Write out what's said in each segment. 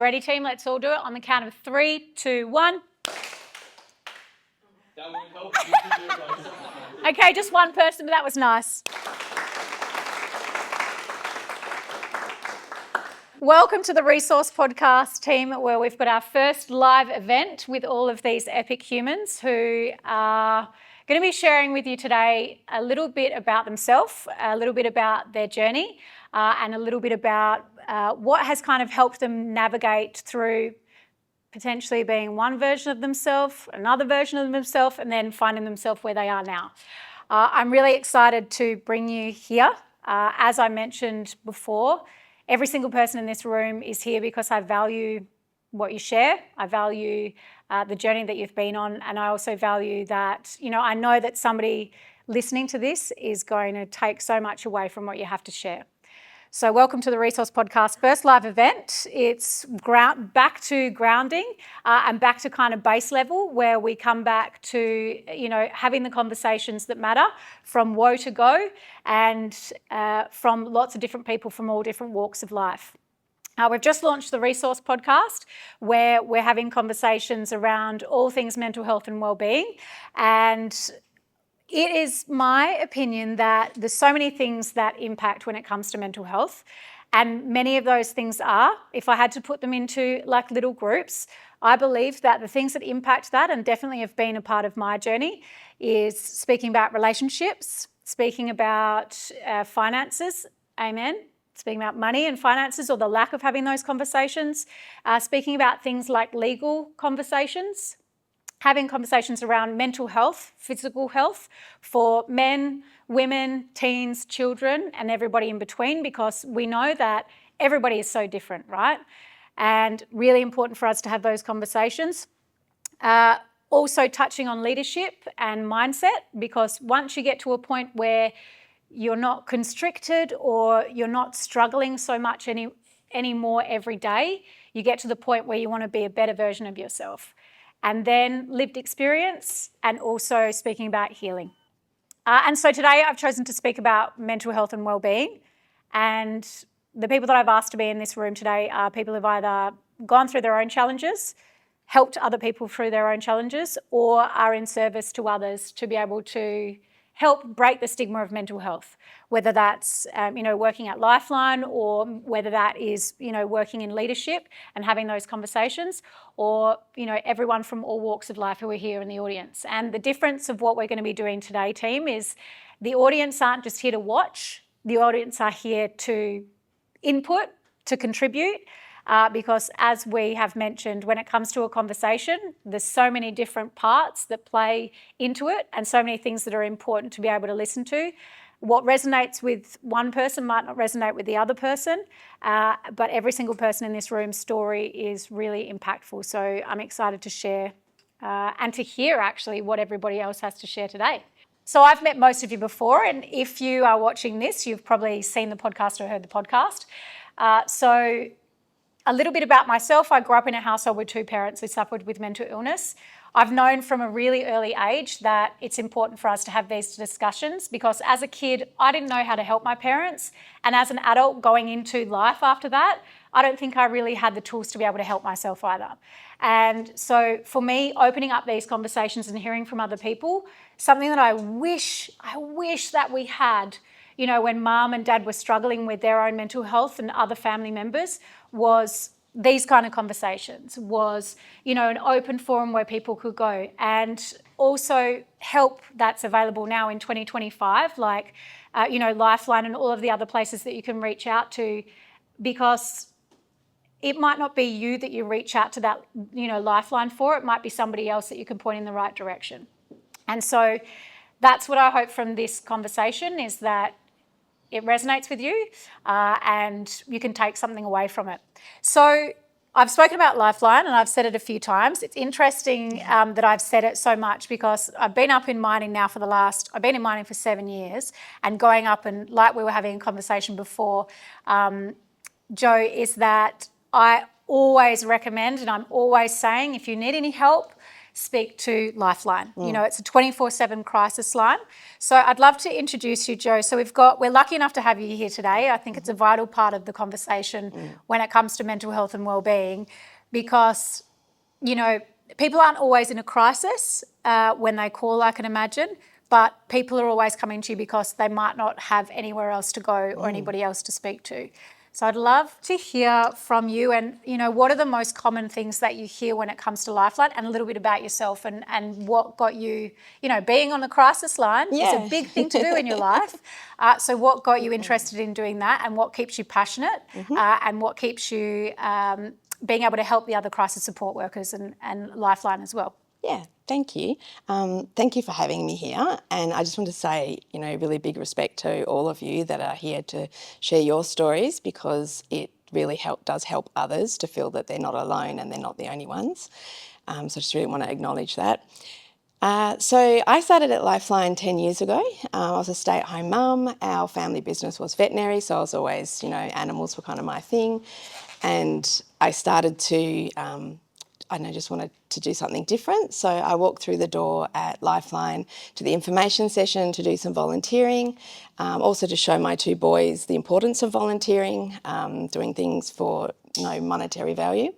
Ready, team? Let's all do it on the count of 3, 2, 1. Okay, just one person, but that was nice. Welcome to the Resource Podcast team, where we've got our first live event with all of these epic humans who are going to be sharing with you today a little bit about themselves, a little bit about their journey, and a little bit about what has kind of helped them navigate through potentially being one version of themselves, another version of themselves, and then finding themselves where they are now. I'm really excited to bring you here. As I mentioned before, every single person in this room is here because I value what you share. I value the journey that you've been on, and I also value that, I know that somebody listening to this is going to take so much away from what you have to share. So welcome to the Resource Podcast first live event. It's back to grounding and back to kind of base level, where we come back to, having the conversations that matter from woe to go, and from lots of different people from all different walks of life. We've just launched the Resource Podcast, where we're having conversations around all things mental health and wellbeing. And it is my opinion that there's so many things that impact when it comes to mental health. And many of those things are, if I had to put them into like little groups, I believe that the things that impact that, and definitely have been a part of my journey, is speaking about relationships, speaking about finances, amen, speaking about money and finances, or the lack of having those conversations, speaking about things like legal conversations, having conversations around mental health, physical health for men, women, teens, children, and everybody in between, because we know that everybody is so different, right? And really important for us to have those conversations. Also touching on leadership and mindset, because once you get to a point where you're not constricted or you're not struggling so much anymore every day, you get to the point where you want to be a better version of yourself. And then lived experience, and also speaking about healing. And so today I've chosen to speak about mental health and wellbeing. And the people that I've asked to be in this room today are people who've either gone through their own challenges, helped other people through their own challenges, or are in service to others to be able to help break the stigma of mental health, whether that's, working at Lifeline, or whether that is, working in leadership and having those conversations, or, everyone from all walks of life who are here in the audience. And the difference of what we're going to be doing today, team, is the audience aren't just here to watch, the audience are here to input, to contribute, because as we have mentioned, when it comes to a conversation, there's so many different parts that play into it, and so many things that are important to be able to listen to. What resonates with one person might not resonate with the other person, but every single person in this room's story is really impactful. So I'm excited to share and to hear actually what everybody else has to share today. So I've met most of you before, and if you are watching this, you've probably seen the podcast or heard the podcast. So a little bit about myself. I grew up in a household with two parents who suffered with mental illness. I've known from a really early age that it's important for us to have these discussions, because as a kid, I didn't know how to help my parents. And as an adult going into life after that, I don't think I really had the tools to be able to help myself either. And so for me, opening up these conversations and hearing from other people, something that I wish that we had, when mum and dad were struggling with their own mental health and other family members, was these kind of conversations, was, an open forum where people could go, and also help that's available now in 2025, like, Lifeline and all of the other places that you can reach out to, because it might not be you that you reach out to that, Lifeline for. It might be somebody else that you can point in the right direction. And so that's what I hope from this conversation, is that it resonates with you, and you can take something away from it. So I've spoken about Lifeline, and I've said it a few times. It's interesting that I've said it so much, because I've been up in mining now I've been in mining for 7 years, and going up, and like we were having a conversation before, Joe, is that I always recommend, and I'm always saying, if you need any help, speak to Lifeline. You know, it's a 24/7 crisis line. So I'd love to introduce you, Jo. So we're lucky enough to have you here today. I think it's a vital part of the conversation when it comes to mental health and wellbeing, because, you know, people aren't always in a crisis when they call, I can imagine, but people are always coming to you because they might not have anywhere else to go or anybody else to speak to. So I'd love to hear from you, and, you know, what are the most common things that you hear when it comes to Lifeline, and a little bit about yourself and what got you, you know, being on the crisis line is a big thing to do in your life. So what got you interested in doing that, and what keeps you passionate, and what keeps you being able to help the other crisis support workers and Lifeline as well? Yeah, thank you. Thank you for having me here. And I just want to say, you know, really big respect to all of you that are here to share your stories, because it really does help others to feel that they're not alone and they're not the only ones. So I just really want to acknowledge that. So I started at Lifeline 10 years ago. I was a stay-at-home mum. Our family business was veterinary, so I was always, you know, animals were kind of my thing. And I started to just wanted to do something different. So I walked through the door at Lifeline to the information session to do some volunteering, also to show my two boys the importance of volunteering, doing things for no monetary value.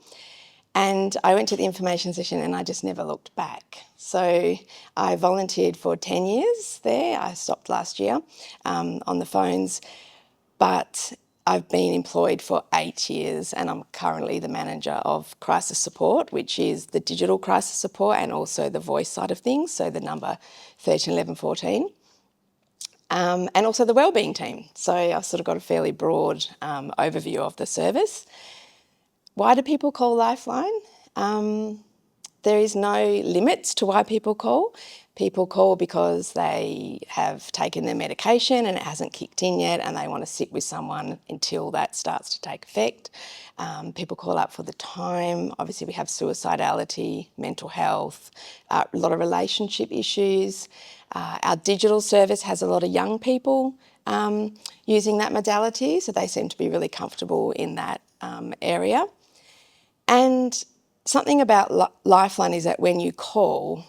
And I went to the information session and I just never looked back. So I volunteered for 10 years there. I stopped last year on the phones, but I've been employed for 8 years and I'm currently the manager of crisis support, which is the digital crisis support and also the voice side of things, so the number 13 11 14, and also the wellbeing team. So I've sort of got a fairly broad overview of the service. Why do people call Lifeline? There is no limits to why people call. People call because they have taken their medication and it hasn't kicked in yet and they want to sit with someone until that starts to take effect. People call up for the time. Obviously, we have suicidality, mental health, a lot of relationship issues. Our digital service has a lot of young people using that modality, so they seem to be really comfortable in that area. And something about Lifeline is that when you call,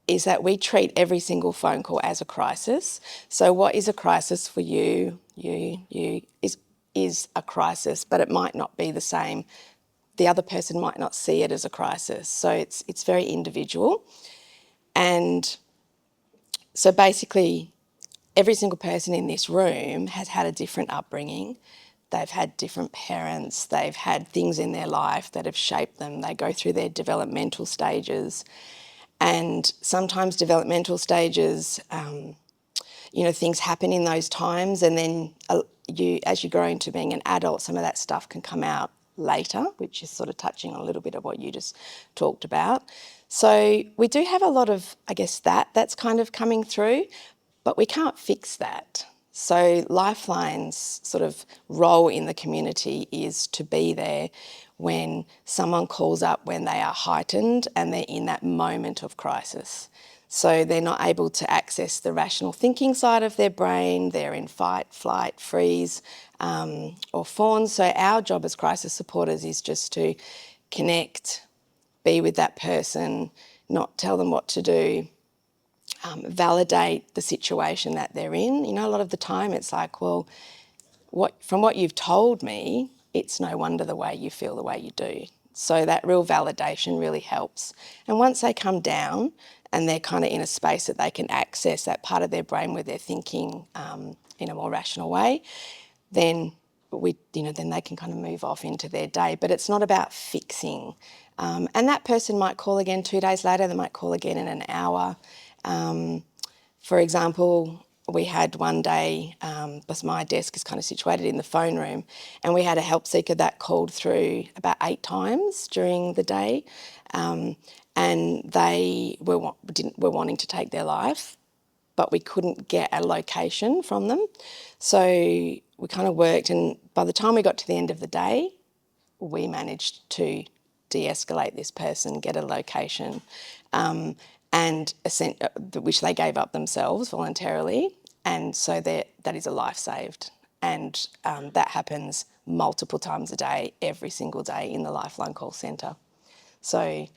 is that we treat every single phone call as a crisis. So what is a crisis for you is a crisis, but it might not be the same. The other person might not see it as a crisis. So it's very individual. And so basically, every single person in this room has had a different upbringing. They've had different parents. They've had things in their life that have shaped them. They go through their developmental stages. And sometimes developmental stages, things happen in those times, and then as you grow into being an adult, some of that stuff can come out later, which is sort of touching on a little bit of what you just talked about. So we do have a lot of, I guess, that's kind of coming through, but we can't fix that. So Lifeline's sort of role in the community is to be there when someone calls up when they are heightened and they're in that moment of crisis. So they're not able to access the rational thinking side of their brain, they're in fight, flight, freeze, or fawn. So our job as crisis supporters is just to connect, be with that person, not tell them what to do, validate the situation that they're in. You know, a lot of the time it's like, well, from what you've told me, it's no wonder the way you feel the way you do. So that real validation really helps. And once they come down and they're kind of in a space that they can access that part of their brain where they're thinking in a more rational way, then then they can kind of move off into their day. But it's not about fixing. And that person might call again 2 days later, they might call again in an hour. For example, we had one day, because my desk is kind of situated in the phone room, and we had a help seeker that called through about 8 times during the day, and they were wanting to take their life, but we couldn't get a location from them. So we kind of worked, and by the time we got to the end of the day, we managed to de-escalate this person, get a location, which they gave up themselves voluntarily, and so that is a life saved. And that happens multiple times a day, every single day in the Lifeline call centre. So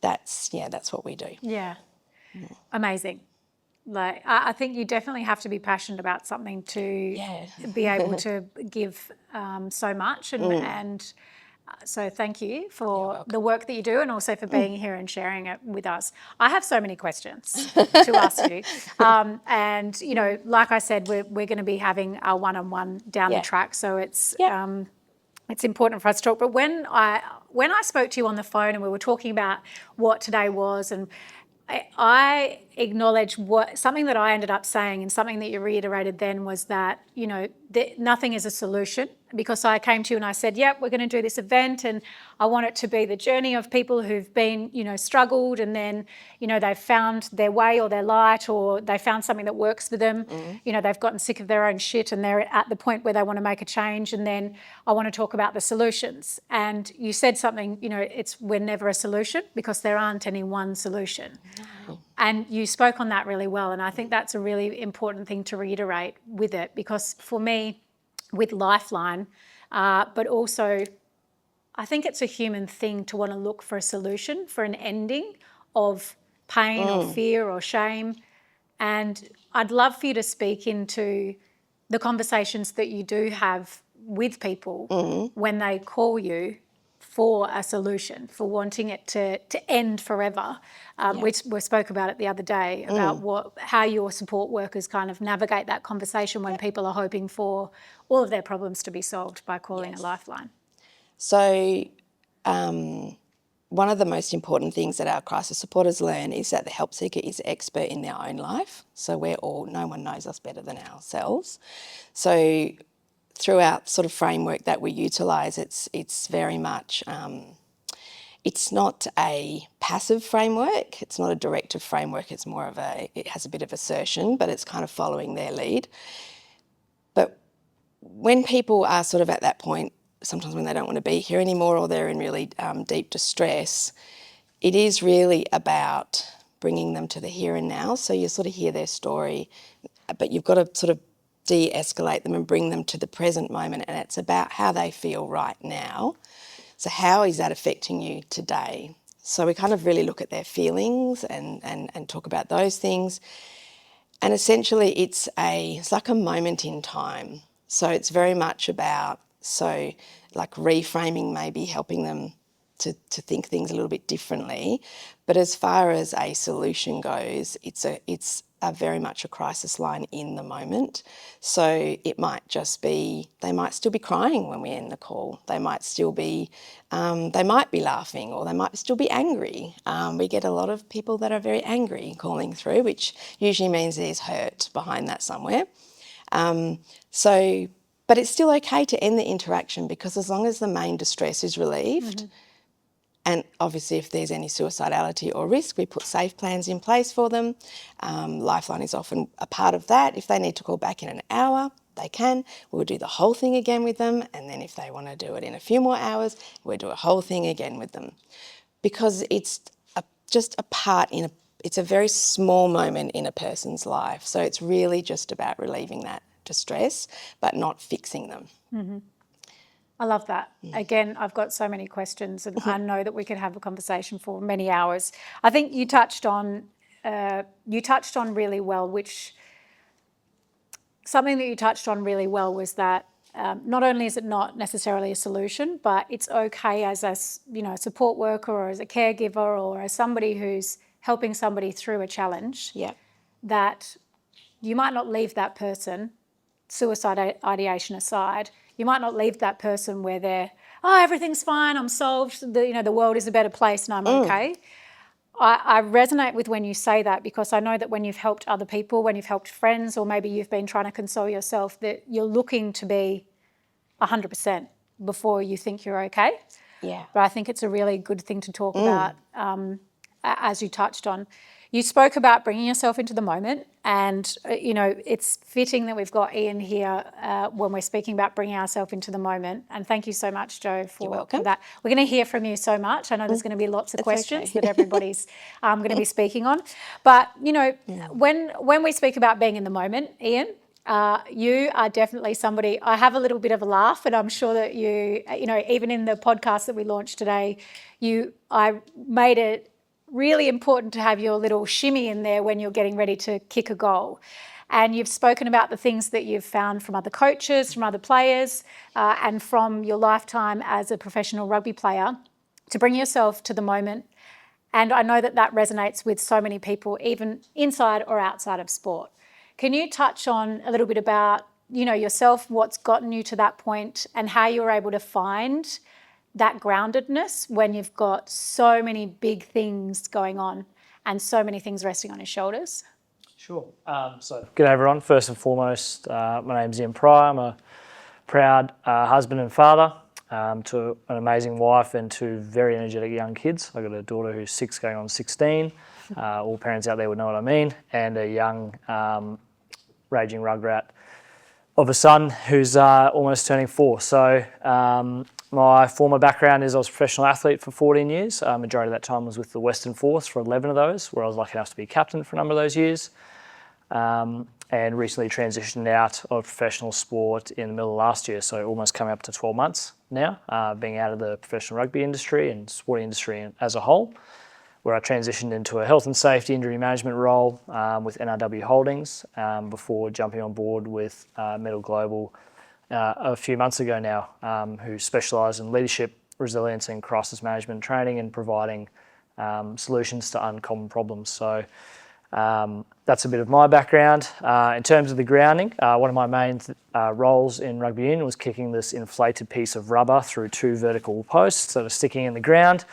that's what we do. Yeah. Amazing. Like, I think you definitely have to be passionate about something to be able to give so much. And so thank you for the work that you do, and also for being here and sharing it with us. I have so many questions to ask you. And, you know, like I said, we're going to be having our one-on-one down the track. So it's important for us to talk. But when I spoke to you on the phone and we were talking about what today was, and I acknowledge something that I ended up saying, and something that you reiterated then, was that, you know, nothing is a solution, because I came to you and I said, yep, we're going to do this event, and I want it to be the journey of people who've been, you know, struggled, and then, you know, they've found their way or their light, or they found something that works for them. You know, they've gotten sick of their own shit and they're at the point where they want to make a change, and then I want to talk about the solutions. And you said something, you know, we're never a solution, because there aren't any one solution. No. And you spoke on that really well, and I think that's a really important thing to reiterate with it, because for me, with Lifeline, but also I think it's a human thing to want to look for a solution, for an ending of pain or fear or shame. And I'd love for you to speak into the conversations that you do have with people when they call you for a solution, for wanting it to end forever. We spoke about it the other day, about how your support workers kind of navigate that conversation when people are hoping for all of their problems to be solved by calling a Lifeline. So one of the most important things that our crisis supporters learn is that the help seeker is expert in their own life. So no one knows us better than ourselves. So throughout sort of framework that we utilise, it's very much, it's not a passive framework, it's not a directive framework, it's more of it has a bit of assertion, but it's kind of following their lead. But when people are sort of at that point, sometimes when they don't want to be here anymore, or they're in really deep distress, it is really about bringing them to the here and now. So you sort of hear their story, but you've got to sort of de-escalate them and bring them to the present moment, and it's about how they feel right now. So how is that affecting you today? So we kind of really look at their feelings and talk about those things. And essentially it's like a moment in time. So it's very much about, so like reframing, maybe helping them to think things a little bit differently. But as far as a solution goes, it's a very much a crisis line in the moment. So it might just be, they might still be crying when we end the call. They might still be, they might be laughing, or they might still be angry. We get a lot of people that are very angry calling through, which usually means there's hurt behind that somewhere. But it's still okay to end the interaction, because as long as the main distress is relieved, and obviously if there's any suicidality or risk, we put safe plans in place for them. Lifeline is often a part of that. If they need to call back in an hour, they can. We'll do the whole thing again with them. And then if they want to do it in a few more hours, we'll do a whole thing again with them. Because it's just a part it's a very small moment in a person's life. So it's really just about relieving that distress, but not fixing them. Mm-hmm. I love that. Again, I've got so many questions, and I know that we could have a conversation for many hours. I think you touched on really well, something that you touched on really well was that not only is it not necessarily a solution, but it's okay as a support worker, or as a caregiver, or as somebody who's helping somebody through a challenge, that you might not leave that person, suicide ideation aside, you might not leave that person where they're, everything's fine, I'm solved, the world is a better place and I'm okay. I resonate with when you say that, because I know that when you've helped other people, when you've helped friends, or maybe you've been trying to console yourself, that you're looking to be 100% before you think you're okay. Yeah. But I think it's a really good thing to talk about, as you touched on. You spoke about bringing yourself into the moment, and, it's fitting that we've got Ian here when we're speaking about bringing ourselves into the moment. And thank you so much, Jo, for that. We're going to hear from you so much. I know there's going to be lots of questions that everybody's going to be speaking on. But, when we speak about being in the moment, Ian, you are definitely somebody, I have a little bit of a laugh, and I'm sure that you, even in the podcast that we launched today, I made it really important to have your little shimmy in there when you're getting ready to kick a goal. And you've spoken about the things that you've found from other coaches, from other players, and from your lifetime as a professional rugby player to bring yourself to the moment. And I know that that resonates with so many people, even inside or outside of sport. Can you touch on a little bit about, yourself, what's gotten you to that point, and how you were able to find that groundedness when you've got so many big things going on and so many things resting on your shoulders? Sure. Good day, everyone. First and foremost, my name's Ian Pryor. I'm a proud husband and father to an amazing wife and two very energetic young kids. I've got a daughter who's 6 going on 16. All parents out there would know what I mean. And a young raging rugrat of a son who's almost turning 4. So my former background is I was a professional athlete for 14 years. Majority of that time was with the Western Force for 11 of those, where I was lucky enough to be captain for a number of those years. And recently transitioned out of professional sport in the middle of last year, so almost coming up to 12 months now, being out of the professional rugby industry and sporting industry as a whole, where I transitioned into a health and safety injury management role with NRW Holdings before jumping on board with Metal Global a few months ago now, who specialise in leadership, resilience and crisis management training and providing solutions to uncommon problems. So that's a bit of my background. In terms of the grounding, one of my main roles in rugby union was kicking this inflated piece of rubber through 2 vertical posts that are sticking in the ground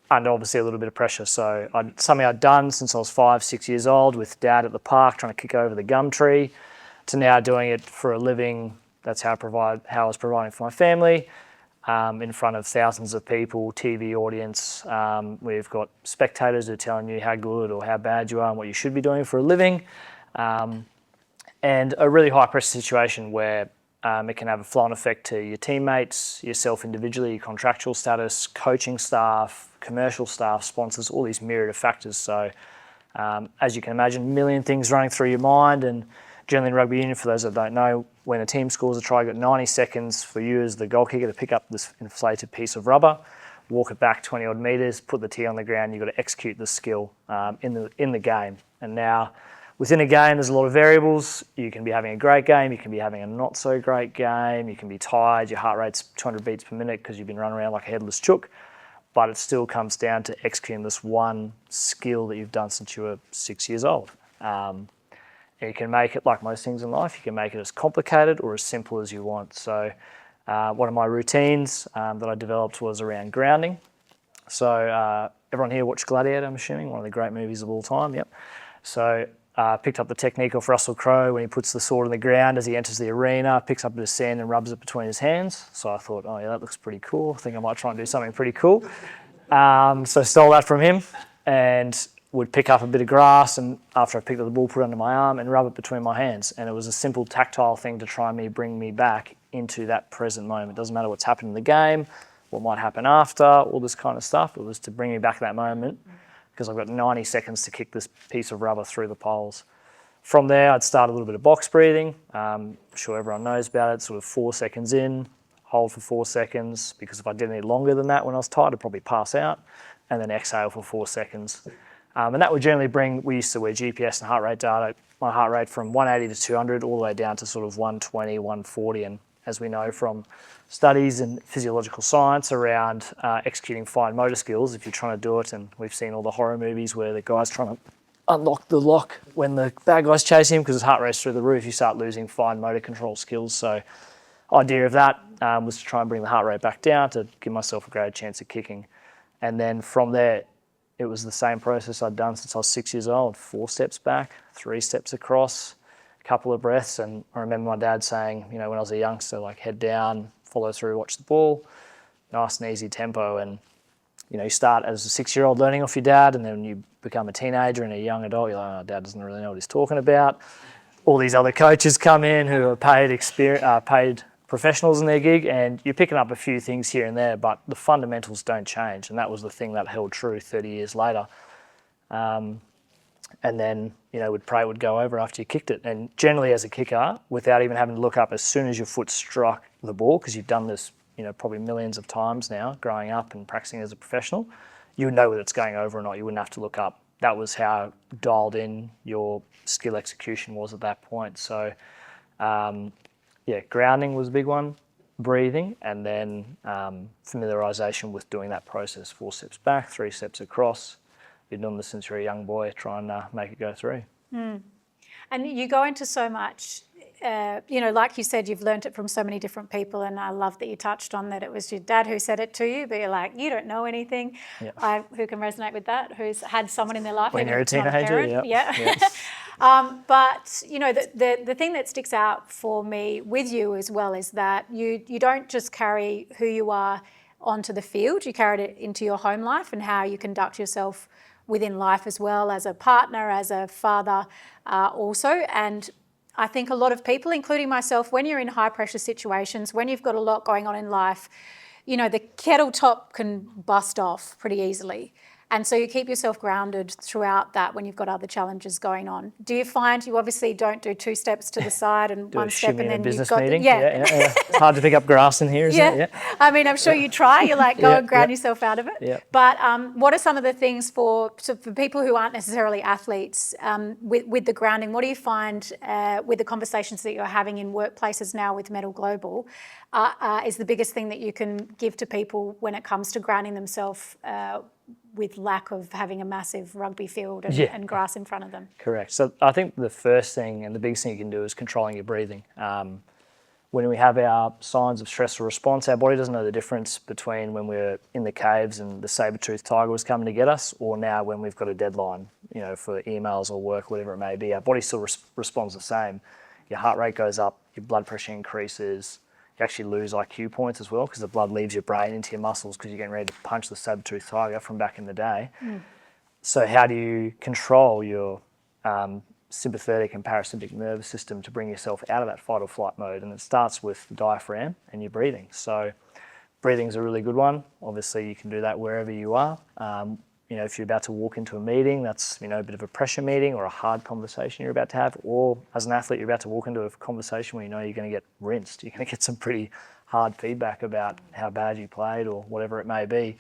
under obviously a little bit of pressure. So something I'd done since I was 5, 6 years old with Dad at the park trying to kick over the gum tree, to now doing it for a living. That's how I was providing for my family. In front of thousands of people, TV audience. We've got spectators who are telling you how good or how bad you are and what you should be doing for a living. And a really high pressure situation where it can have a flow-on effect to your teammates, yourself individually, your contractual status, coaching staff, commercial staff, sponsors, all these myriad of factors. So as you can imagine, a million things running through your mind. And generally in rugby union, for those that don't know, when a team scores a try, you've got 90 seconds for you as the goal kicker to pick up this inflated piece of rubber, walk it back 20 odd metres, put the tee on the ground. You've got to execute the skill in the game. And now within a game, there's a lot of variables. You can be having a great game. You can be having a not so great game. You can be tired. Your heart rate's 200 beats per minute because you've been running around like a headless chook. But it still comes down to executing this one skill that you've done since you were 6 years old. You can make it, like most things in life, you can make it as complicated or as simple as you want. So one of my routines that I developed was around grounding. So everyone here watched Gladiator, I'm assuming, one of the great movies of all time, yep. So picked up the technique off Russell Crowe when he puts the sword in the ground as he enters the arena, picks up a bit of sand and rubs it between his hands. So I thought, oh yeah, that looks pretty cool. I think I might try and do something pretty cool. So stole that from him and would pick up a bit of grass, and after I picked up the ball, put it under my arm and rub it between my hands. And it was a simple tactile thing to try and bring me back into that present moment. It doesn't matter what's happened in the game, what might happen after, all this kind of stuff. It was to bring me back to that moment because I've got 90 seconds to kick this piece of rubber through the poles. From there, I'd start a little bit of box breathing. I'm sure everyone knows about it, sort of 4 seconds in, hold for 4 seconds, because if I did any longer than that when I was tired, I'd probably pass out, and then exhale for 4 seconds. And that would generally bring, we used to wear GPS and heart rate data, my heart rate from 180 to 200 all the way down to sort of 120, 140. And as we know from studies and physiological science around executing fine motor skills, if you're trying to do it, and we've seen all the horror movies where the guy's trying to unlock the lock when the bad guy's chasing him because his heart rate's through the roof, you start losing fine motor control skills. So idea of that was to try and bring the heart rate back down to give myself a greater chance of kicking. And then from there, it was the same process I'd done since I was 6 years old. 4 steps back, 3 steps across, a couple of breaths. And I remember my dad saying, when I was a youngster, like head down, follow through, watch the ball, nice and easy tempo. And, you start as a 6-year-old learning off your dad, and then you become a teenager and a young adult. You're like, oh, Dad doesn't really know what he's talking about. All these other coaches come in who are paid professionals in their gig, and you're picking up a few things here and there, but the fundamentals don't change. And that was the thing that held true 30 years later. And then, would pray would go over after you kicked it. And generally as a kicker, without even having to look up, as soon as your foot struck the ball, because you've done this, probably millions of times now growing up and practicing as a professional, you would know whether it's going over or not. You wouldn't have to look up. That was how dialed in your skill execution was at that point. So, grounding was a big one, breathing, and then familiarisation with doing that process. 4 steps back, 3 steps across. Been doing this since you're a young boy, trying to make it go through. And you go into so much, like you said, you've learnt it from so many different people, and I love that you touched on that it was your dad who said it to you, but you're like, you don't know anything. Yeah. Who can resonate with that, who's had someone in their life. When you're a teenager, But, the thing that sticks out for me with you as well is that you don't just carry who you are onto the field, you carried it into your home life and how you conduct yourself within life as well, as a partner, as a father also. And I think a lot of people, including myself, when you're in high pressure situations, when you've got a lot going on in life, the kettle top can bust off pretty easily. And so you keep yourself grounded throughout that when you've got other challenges going on. Do you find you obviously don't do 2 steps to the side and one step and then you've got... Meeting. Yeah. It's hard to pick up grass in here, isn't it? Yeah. I mean, I'm sure you try. You go and ground yourself out of it. Yeah. But what are some of the things for people who aren't necessarily athletes with the grounding? What do you find with the conversations that you're having in workplaces now with Medal Global is the biggest thing that you can give to people when it comes to grounding themselves with lack of having a massive rugby field and grass in front of them? Correct. So I think the first thing and the biggest thing you can do is controlling your breathing. When we have our signs of stressful response, our body doesn't know the difference between when we're in the caves and the saber-toothed tiger was coming to get us, or now when we've got a deadline, for emails or work, whatever it may be. Our body still responds the same. Your heart rate goes up, your blood pressure increases. You actually lose IQ points as well because the blood leaves your brain into your muscles because you're getting ready to punch the saber-toothed tiger from back in the day. So how do you control your sympathetic and parasympathetic nervous system to bring yourself out of that fight or flight mode? And it starts with the diaphragm and your breathing. So breathing is a really good one. Obviously, you can do that wherever you are. If you're about to walk into a meeting, that's a bit of a pressure meeting or a hard conversation you're about to have, or as an athlete, you're about to walk into a conversation where you're going to get rinsed. You're going to get some pretty hard feedback about how bad you played or whatever it may be.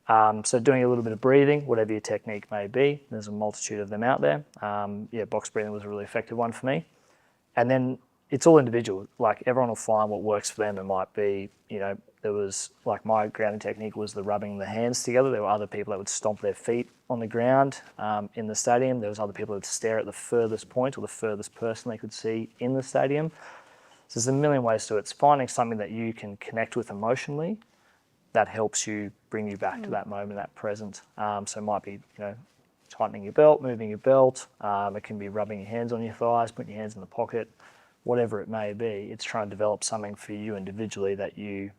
So doing a little bit of breathing, whatever your technique may be, there's a multitude of them out there. Box breathing was a really effective one for me. And then it's all individual. Like everyone will find what works for them. It might be, there was like my grounding technique was the rubbing the hands together. There were other people that would stomp their feet on the ground in the stadium. There was other people that would stare at the furthest point or the furthest person they could see in the stadium. So there's a million ways to it. It's finding something that you can connect with emotionally that helps you bring you back to that moment, that present. So it might be, tightening your belt, moving your belt. It can be rubbing your hands on your thighs, putting your hands in the pocket, whatever it may be. It's trying to develop something for you individually that you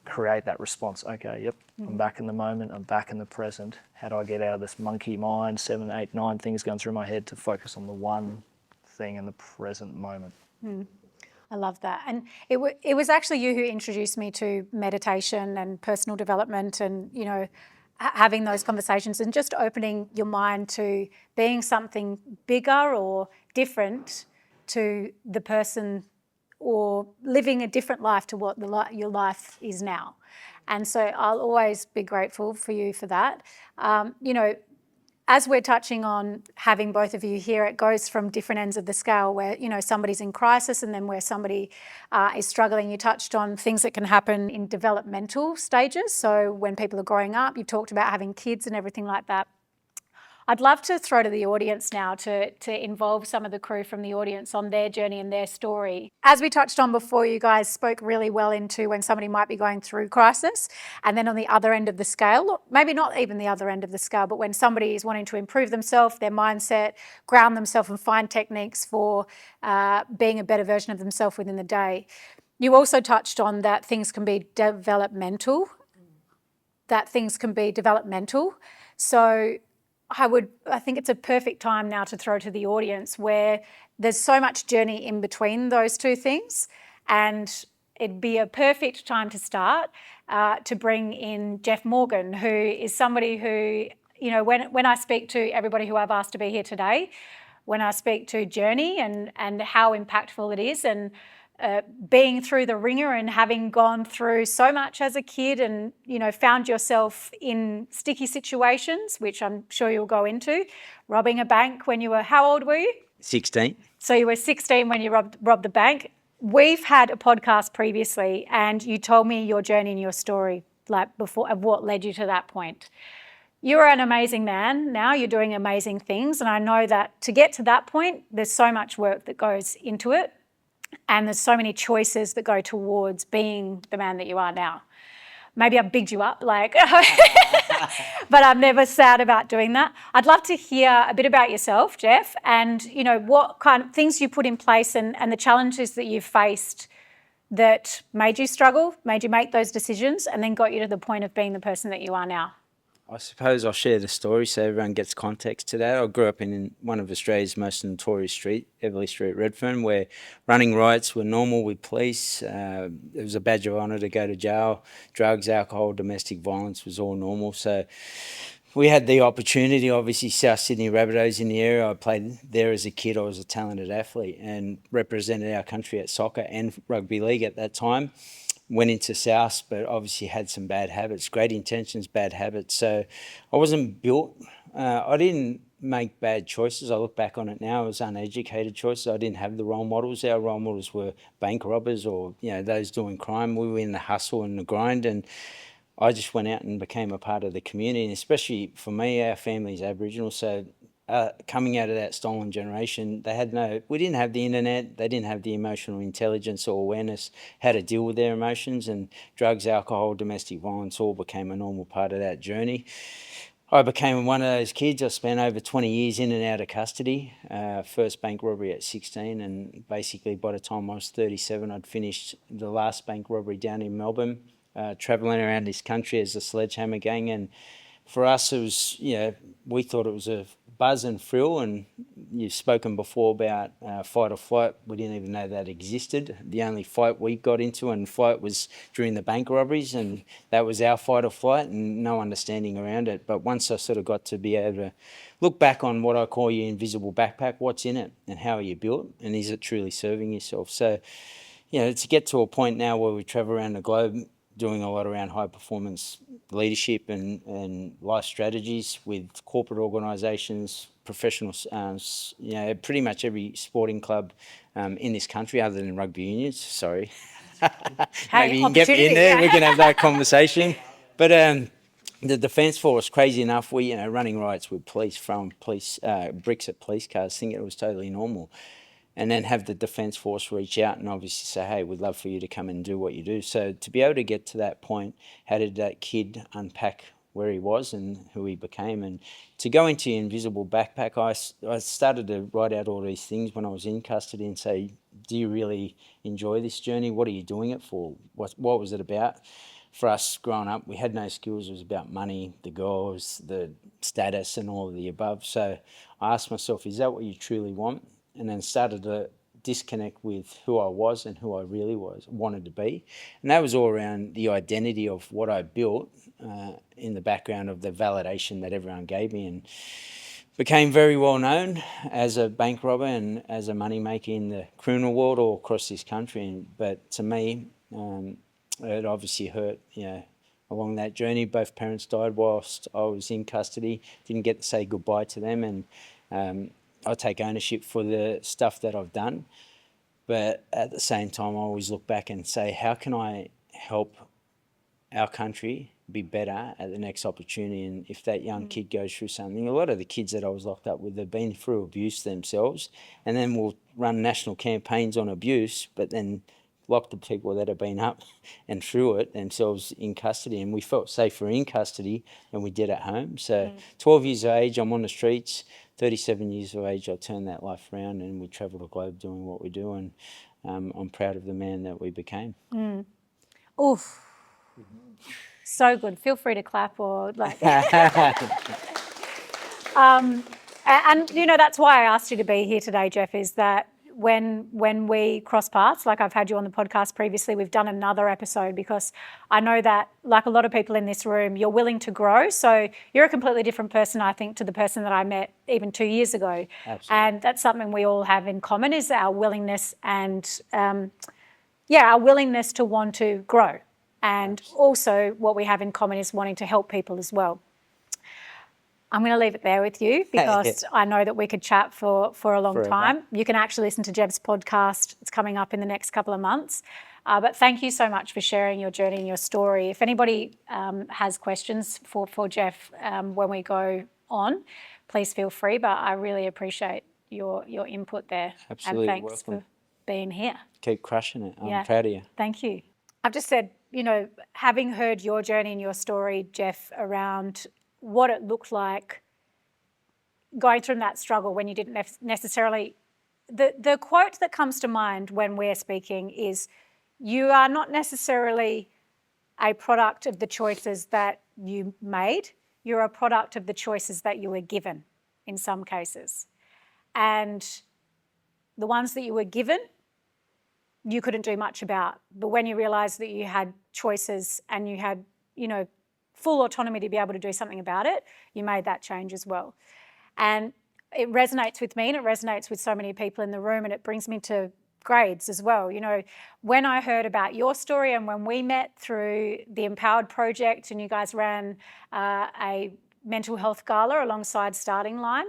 create that response. Okay, yep, I'm back in the moment, I'm back in the present. How do I get out of this monkey mind, 7, 8, 9 things going through my head to focus on the one thing in the present moment? I love that. And it was actually you who introduced me to meditation and personal development and, having those conversations and just opening your mind to being something bigger or different to the person or living a different life to what your life is now. And so I'll always be grateful for you for that. As we're touching on having both of you here, it goes from different ends of the scale where, somebody's in crisis and then where somebody is struggling. You touched on things that can happen in developmental stages. So when people are growing up, you talked about having kids and everything like that. I'd love to throw to the audience now to involve some of the crew from the audience on their journey and their story. As we touched on before, you guys spoke really well into when somebody might be going through crisis, and then on the other end of the scale, maybe not even the other end of the scale, but when somebody is wanting to improve themselves, their mindset, ground themselves and find techniques for being a better version of themselves within the day. You also touched on that things can be developmental. So I think it's a perfect time now to throw to the audience where there's so much journey in between those two things, and it'd be a perfect time to start to bring in Jeff Morgan, who is somebody who, when I speak to everybody who I've asked to be here today, when I speak to journey and how impactful it is and being through the ringer and having gone through so much as a kid and, found yourself in sticky situations, which I'm sure you'll go into, robbing a bank when you were, how old were you? 16. So you were 16 when you robbed the bank. We've had a podcast previously and you told me your journey and your story, like before, of what led you to that point. You're an amazing man now, you're doing amazing things, and I know that to get to that point, there's so much work that goes into it. And there's so many choices that go towards being the man that you are now. Maybe I've bigged you up, but I'm never sad about doing that. I'd love to hear a bit about yourself, Jeff, and what kind of things you put in place and the challenges that you faced that made you struggle, made you make those decisions, and then got you to the point of being the person that you are now. I suppose I'll share the story so everyone gets context to that. I grew up in one of Australia's most notorious street, Everleigh Street, Redfern, where running riots were normal with police. It was a badge of honour to go to jail. Drugs, alcohol, domestic violence was all normal. So we had the opportunity, obviously South Sydney Rabbitohs in the area. I played there as a kid. I was a talented athlete and represented our country at soccer and rugby league at that time. Went into South, but obviously had some bad habits, great intentions, bad habits. So I wasn't built. I didn't make bad choices. I look back on it now, it was uneducated choices. I didn't have the role models. Our role models were bank robbers or, those doing crime. We were in the hustle and the grind, and I just went out and became a part of the community. And especially for me, our family's Aboriginal, so coming out of that stolen generation, we didn't have the internet, they didn't have the emotional intelligence or awareness how to deal with their emotions, and drugs, alcohol, domestic violence all became a normal part of that journey. I became one of those kids. I spent over 20 years in and out of custody. First bank robbery at 16, and basically by the time I was 37, I'd finished the last bank robbery down in Melbourne, travelling around this country as a sledgehammer gang. And for us, it was, we thought it was a buzz and thrill, and you've spoken before about fight or flight. We didn't even know that existed. The only fight we got into and fight was during the bank robberies, and that was our fight or flight, and no understanding around it. But once I sort of got to be able to look back on what I call your invisible backpack, what's in it and how are you built, and is it truly serving yourself? So, to get to a point now where we travel around the globe doing a lot around high performance leadership and life strategies with corporate organisations, professionals, pretty much every sporting club in this country other than rugby unions, sorry. Maybe you can get me in there, we can have that conversation. But the Defence Force, crazy enough, we, running riots with police, from police, bricks at police cars, thinking it was totally normal. And then have the Defence Force reach out and obviously say, hey, we'd love for you to come and do what you do. So to be able to get to that point, how did that kid unpack where he was and who he became? And to go into your invisible backpack, I started to write out all these things when I was in custody and say, do you really enjoy this journey? What are you doing it for? What was it about? For us growing up, we had no skills. It was about money, the girls, the status and all of the above. So I asked myself, is that what you truly want? And then started to disconnect with who I was and who I really wanted to be. And that was all around the identity of what I built in the background of the validation that everyone gave me, and became very well known as a bank robber and as a money maker in the criminal world all across this country. But to me, it obviously hurt, along that journey. Both parents died whilst I was in custody. Didn't get to say goodbye to them, and I take ownership for the stuff that I've done, but at the same time, I always look back and say, how can I help our country be better at the next opportunity? And if that young kid goes through something, a lot of the kids that I was locked up with have been through abuse themselves, and then we'll run national campaigns on abuse, but then lock the people that have been up and through it themselves in custody. And we felt safer in custody than we did at home. So 12 years of age, I'm on the streets. 37 years of age, I turned that life around, and we travel the globe doing what we do, and I'm proud of the man that we became. Oof. So good. Feel free to clap or and that's why I asked you to be here today, Jeff, is that when we cross paths, like I've had you on the podcast previously, we've done another episode, because I know that, like a lot of people in this room, you're willing to grow. So you're a completely different person, I think, to the person that I met even 2 years ago. Absolutely. And that's something we all have in common, is our willingness and our willingness to want to grow. And also what we have in common is wanting to help people as well. I'm going to leave it there with you because I know that we could chat for a long time. You can actually listen to Jeb's podcast. It's coming up in the next couple of months. But thank you so much for sharing your journey and your story. If anybody has questions for Jeff when we go on, please feel free. But I really appreciate your input there. Absolutely, and thanks welcome. for being here. Keep crushing it. I'm proud of you. Thank you. I've just said, having heard your journey and your story, Jeff, around what it looked like going through that struggle when you didn't necessarily... The quote that comes to mind when we're speaking is, you are not necessarily a product of the choices that you made. You're a product of the choices that you were given in some cases. And the ones that you were given, you couldn't do much about. But when you realised that you had choices and you had, full autonomy to be able to do something about it, you made that change as well. And it resonates with me and it resonates with so many people in the room, and it brings me to grades as well. When I heard about your story and when we met through the Empowered Project and you guys ran a mental health gala alongside Starting Line,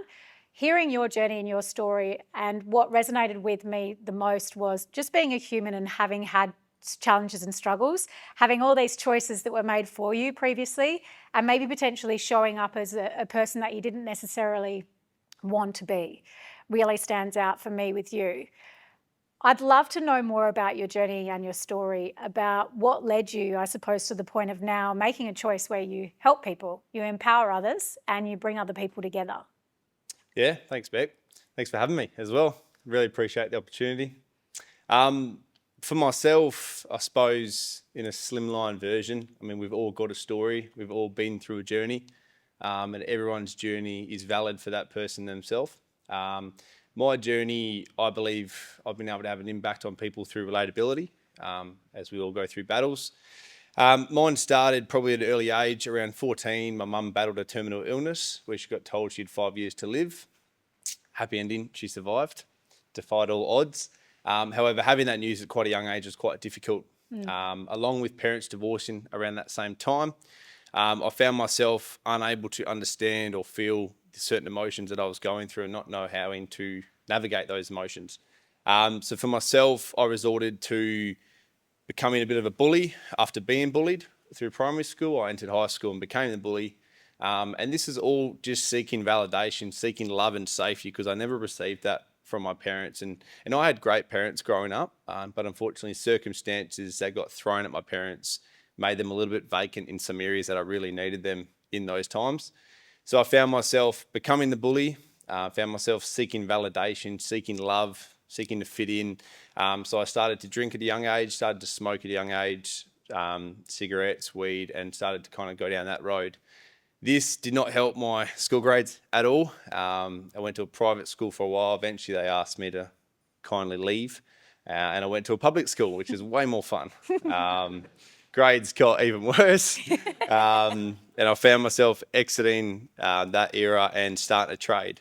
hearing your journey and your story, and what resonated with me the most was just being a human and having had challenges and struggles, having all these choices that were made for you previously, and maybe potentially showing up as a person that you didn't necessarily want to be, really stands out for me with you. I'd love to know more about your journey and your story, about what led you, I suppose, to the point of now making a choice where you help people, you empower others, and you bring other people together. Yeah, thanks, Beck. Thanks for having me as well. Really appreciate the opportunity. For myself, I suppose, in a slimline version, we've all got a story. We've all been through a journey, and everyone's journey is valid for that person themselves. My journey, I believe I've been able to have an impact on people through relatability, as we all go through battles. Mine started probably at an early age, around 14. My mum battled a terminal illness where she got told she had 5 years to live. Happy ending, she survived, defied all odds. However, having that news at quite a young age was quite difficult. Along with parents divorcing around that same time, I found myself unable to understand or feel certain emotions that I was going through and not know how to navigate those emotions. So for myself, I resorted to becoming a bit of a bully after being bullied through primary school. I entered high school and became the bully. And this is all just seeking validation, seeking love and safety, because I never received that from my parents. And I had great parents growing up, but unfortunately circumstances that got thrown at my parents made them a little bit vacant in some areas that I really needed them in those times. So I found myself becoming the bully, found myself seeking validation, seeking love, seeking to fit in. So I started to drink at a young age, started to smoke at a young age, cigarettes, weed, and started to kind of go down that road. This did not help my school grades at all. I went to a private school for a while. Eventually they asked me to kindly leave, and I went to a public school, which is way more fun. Grades got even worse, and I found myself exiting that era and starting a trade.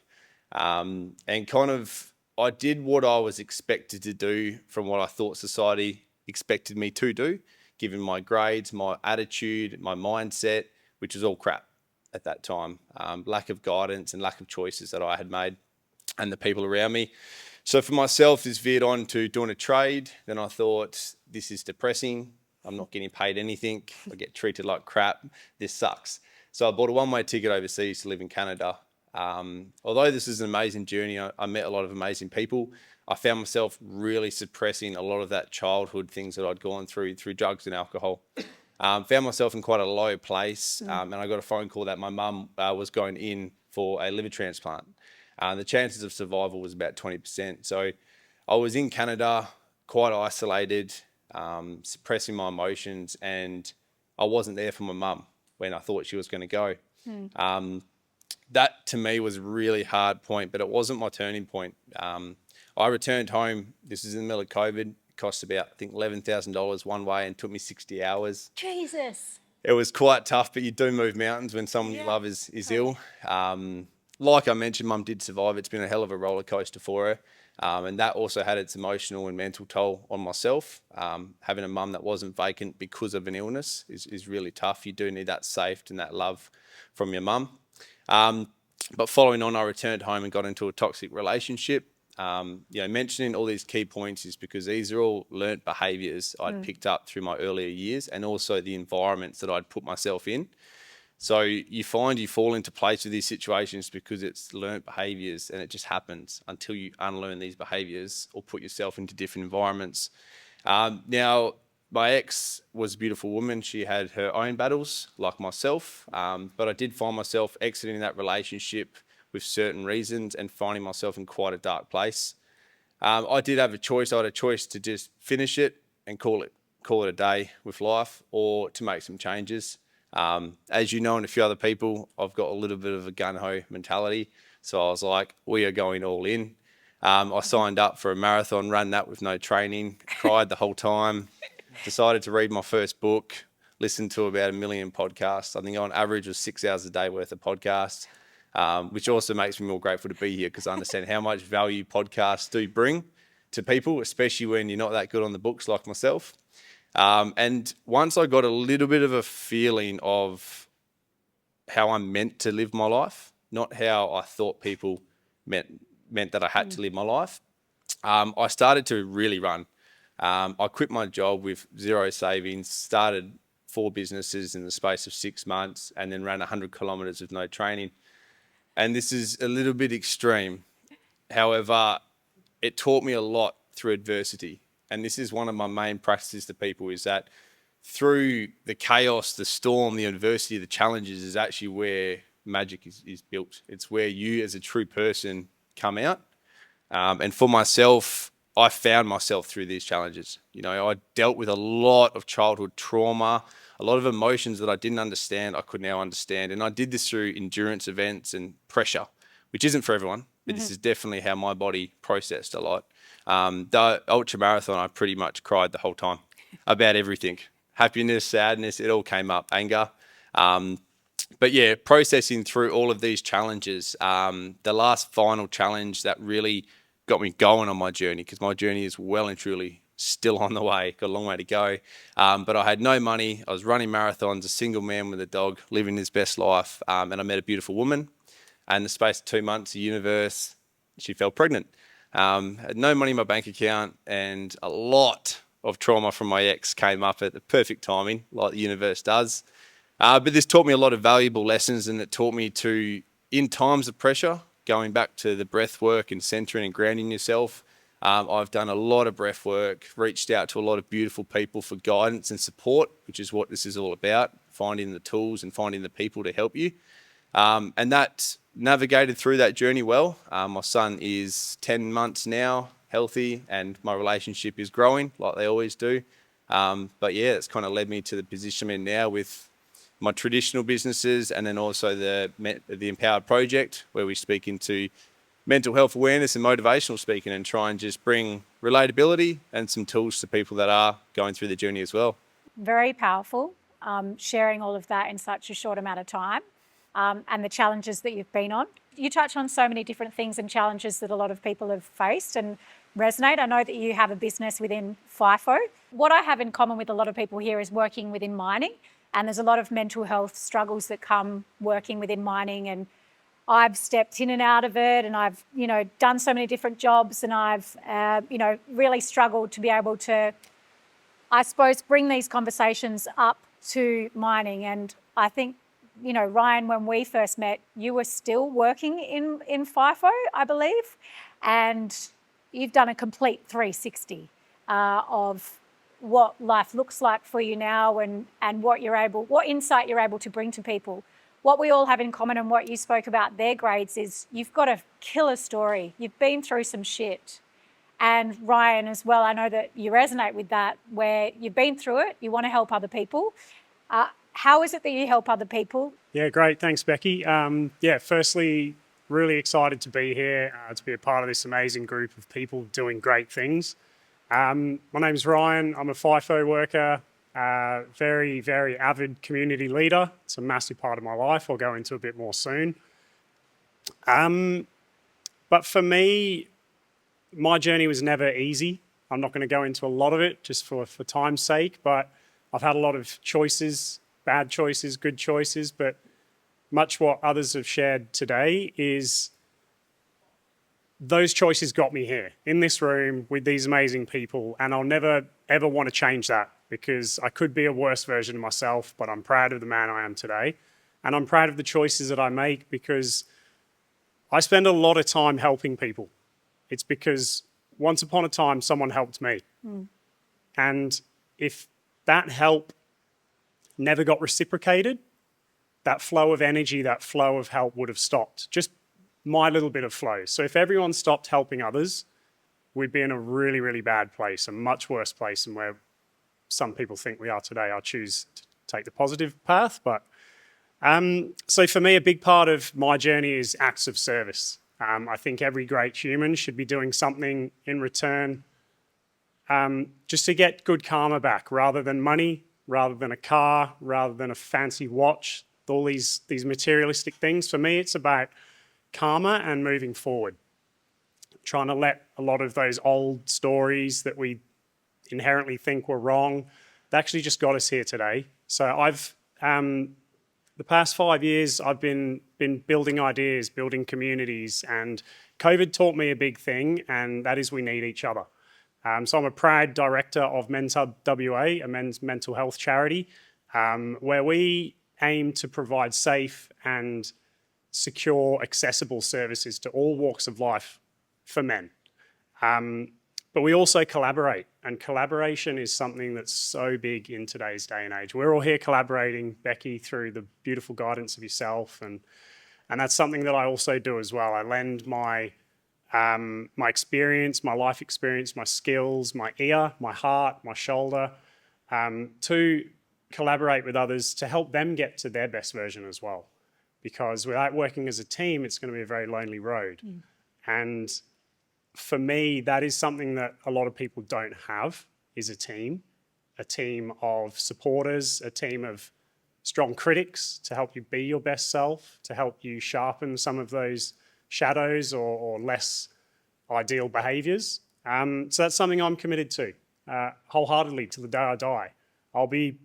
And kind of, I did what I was expected to do from what I thought society expected me to do, given my grades, my attitude, my mindset, which was all crap at that time. Lack of guidance and lack of choices that I had made and the people around me. So for myself, this veered on to doing a trade. Then I thought, this is depressing. I'm not getting paid anything. I get treated like crap. This sucks. So I bought a one-way ticket overseas to live in Canada. Although this is an amazing journey, I met a lot of amazing people. I found myself really suppressing a lot of that childhood things that I'd gone through drugs and alcohol. Found myself in quite a low place, and I got a phone call that my mum was going in for a liver transplant. The chances of survival was about 20%. So I was in Canada, quite isolated, suppressing my emotions, and I wasn't there for my mum when I thought she was going to go. That to me was a really hard point, but it wasn't my turning point. I returned home. This is in the middle of COVID. It cost about, I think, $11,000 one way and took me 60 hours. Jesus. It was quite tough, but you do move mountains when someone you love is ill. Like I mentioned, Mum did survive. It's been a hell of a roller coaster for her. And that also had its emotional and mental toll on myself. Having a mum that wasn't vacant because of an illness is really tough. You do need that safety and that love from your mum. But following on, I returned home and got into a toxic relationship. Mentioning all these key points is because these are all learnt behaviours I'd picked up through my earlier years, and also the environments that I'd put myself in. So you find you fall into place with these situations because it's learnt behaviours, and it just happens until you unlearn these behaviours or put yourself into different environments. Now, my ex was a beautiful woman. She had her own battles, like myself, but I did find myself exiting that relationship with certain reasons and finding myself in quite a dark place. I did have a choice. I had a choice to just finish it and call it a day with life, or to make some changes. As you know, and a few other people, I've got a little bit of a gun-ho mentality. So I was like, we are going all in. I signed up for a marathon, ran that with no training, cried the whole time, decided to read my first book, listened to about 1 million podcasts. I think on average was 6 hours a day worth of podcasts, which also makes me more grateful to be here because I understand how much value podcasts do bring to people, especially when you're not that good on the books like myself. And once I got a little bit of a feeling of how I'm meant to live my life, not how I thought people meant that I had to live my life, I started to really run. I quit my job with zero savings, started 4 businesses in the space of 6 months, and then ran 100 kilometres with no training. And this is a little bit extreme. However, it taught me a lot through adversity. And this is one of my main practices to people, is that through the chaos, the storm, the adversity, the challenges is actually where magic is built. It's where you as a true person come out. And for myself, I found myself through these challenges. I dealt with a lot of childhood trauma, a lot of emotions that I didn't understand, I could now understand. And I did this through endurance events and pressure, which isn't for everyone, but this is definitely how my body processed a lot. The ultra marathon, I pretty much cried the whole time about everything. Happiness, sadness, it all came up, anger. But yeah, processing through all of these challenges, the last final challenge that really got me going on my journey, because my journey is well and truly still on the way, got a long way to go. But I had no money. I was running marathons, a single man with a dog, living his best life. And I met a beautiful woman. And in the space of 2 months, the universe, she fell pregnant. Had no money in my bank account, and a lot of trauma from my ex came up at the perfect timing, like the universe does. But this taught me a lot of valuable lessons, and it taught me to, in times of pressure, going back to the breath work and centering and grounding yourself. I've done a lot of breath work, reached out to a lot of beautiful people for guidance and support, which is what this is all about, finding the tools and finding the people to help you. And that navigated through that journey well. My son is 10 months now, healthy, and my relationship is growing like they always do. But yeah, it's kind of led me to the position I'm in now with my traditional businesses, and then also the Empowered Project, where we speak into mental health awareness and motivational speaking, and try and just bring relatability and some tools to people that are going through the journey as well. Very powerful, sharing all of that in such a short amount of time, and the challenges that you've been on. You touch on so many different things and challenges that a lot of people have faced and resonate. I know that you have a business within FIFO. What I have in common with a lot of people here is working within mining, and there's a lot of mental health struggles that come working within mining, and I've stepped in and out of it, and I've, done so many different jobs, and I've, really struggled to be able to, I suppose, bring these conversations up to mining. And I think, Ryan, when we first met, you were still working in FIFO, I believe, and you've done a complete 360 of what life looks like for you now, and what insight you're able to bring to people. What we all have in common, and what you spoke about their grades, is you've got a killer story. You've been through some shit. And Ryan as well, I know that you resonate with that, where you've been through it, you want to help other people. How is it that you help other people? Yeah, great. Thanks, Becky. Firstly, really excited to be here, to be a part of this amazing group of people doing great things. My name's Ryan. I'm a FIFO worker, very, very avid community leader. It's a massive part of my life. I'll go into a bit more soon. But for me, my journey was never easy. I'm not going to go into a lot of it just for time's sake, but I've had a lot of choices, bad choices, good choices, but much what others have shared today is those choices got me here in this room with these amazing people, and I'll never ever want to change that because I could be a worse version of myself, but I'm proud of the man I am today, and I'm proud of the choices that I make because I spend a lot of time helping people. It's because once upon a time someone helped me, and if that help never got reciprocated, that flow of energy, that flow of help would have stopped. Just my little bit of flow. So if everyone stopped helping others, we'd be in a really, really bad place, a much worse place than where some people think we are today. I'll choose to take the positive path. But so for me, a big part of my journey is acts of service. I think every great human should be doing something in return just to get good karma back, rather than money, rather than a car, rather than a fancy watch, all these materialistic things. For me, it's about karma and moving forward, trying to let a lot of those old stories that we inherently think were wrong, they actually just got us here today. So I've the past 5 years, I've been building ideas, building communities, and COVID taught me a big thing, and that is we need each other. So I'm a proud director of Men's Hub WA, a men's mental health charity, where we aim to provide safe and secure, accessible services to all walks of life for men. But we also collaborate, and collaboration is something that's so big in today's day and age. We're all here collaborating, Becky, through the beautiful guidance of yourself, and that's something that I also do as well. I lend my experience, my life experience, my skills, my ear, my heart, my shoulder, to collaborate with others to help them get to their best version as well. Because without working as a team, it's going to be a very lonely road. And for me, that is something that a lot of people don't have, is a team of supporters, a team of strong critics to help you be your best self, to help you sharpen some of those shadows or less ideal behaviours. So that's something I'm committed to wholeheartedly till the day I die. I'll be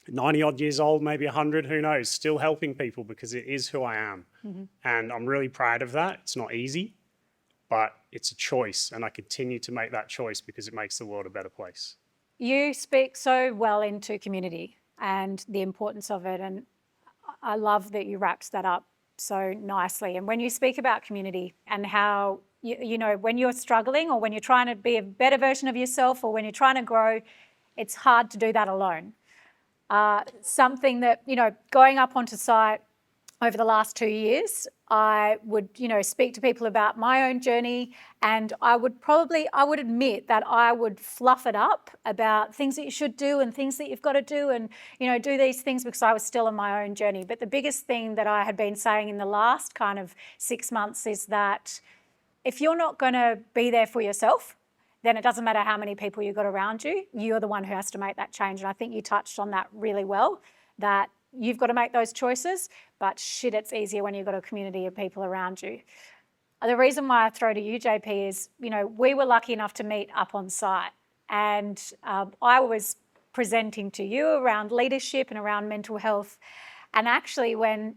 90 odd years old, maybe 100, who knows, still helping people because it is who I am. And I'm really proud of that. It's not easy, but it's a choice, and I continue to make that choice because it makes the world a better place. You speak so well into community and the importance of it, and I love that you wrapped that up so nicely. And when you speak about community and how, you know, when you're struggling or when you're trying to be a better version of yourself or when you're trying to grow, it's hard to do that alone. Something that, you know, going up onto site over the last 2 years, I would, you know, speak to people about my own journey, and I would admit that I would fluff it up about things that you should do and things that you've got to do and, you know, do these things because I was still on my own journey. But the biggest thing that I had been saying in the last kind of 6 months is that if you're not going to be there for yourself, then it doesn't matter how many people you've got around you, you're the one who has to make that change. And I think you touched on that really well, that you've got to make those choices, but shit, it's easier when you've got a community of people around you. The reason why I throw to you, JP, is, you know, we were lucky enough to meet up on site, and I was presenting to you around leadership and around mental health. And actually when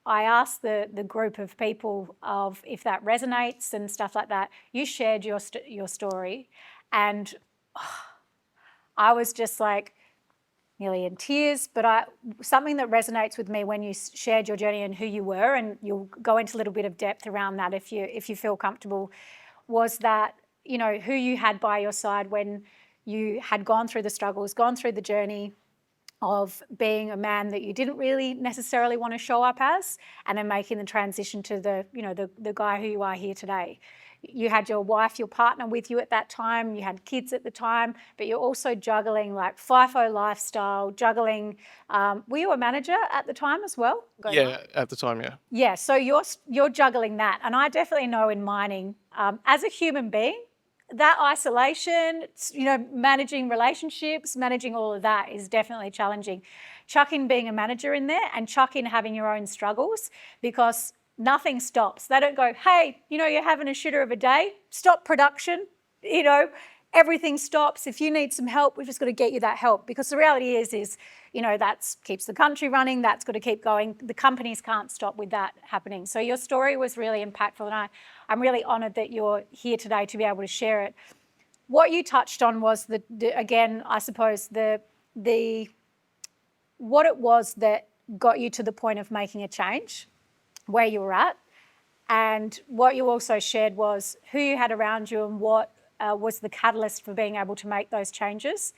I asked the group of people of if that resonates and stuff like that, you shared your story, and I was just like nearly in tears. But something that resonates with me when you shared your journey and who you were, and you'll go into a little bit of depth around that if you feel comfortable, was that, you know, who you had by your side when you had gone through the struggles, gone through the journey of being a man that you didn't really necessarily want to show up as, and then making the transition to the guy who you are here today. You had your wife, your partner with you at that time, you had kids at the time, but you're also juggling like FIFO lifestyle, juggling, were you a manager at the time as well? Yeah, at the time, yeah. Yeah, so you're juggling that. And I definitely know in mining, as a human being, that isolation, you know, managing relationships, managing all of that is definitely challenging. Chuck in being a manager in there and chuck in having your own struggles, because nothing stops. They don't go, hey, you're having a shitter of a day, stop production, everything stops. If you need some help, we've just got to get you that help. Because the reality is that keeps the country running, that's got to keep going. The companies can't stop with that happening. So your story was really impactful, and I'm really honoured that you're here today to be able to share it. What you touched on was again, I suppose what it was that got you to the point of making a change, where you were at, and what you also shared was who you had around you and what was the catalyst for being able to make those changes,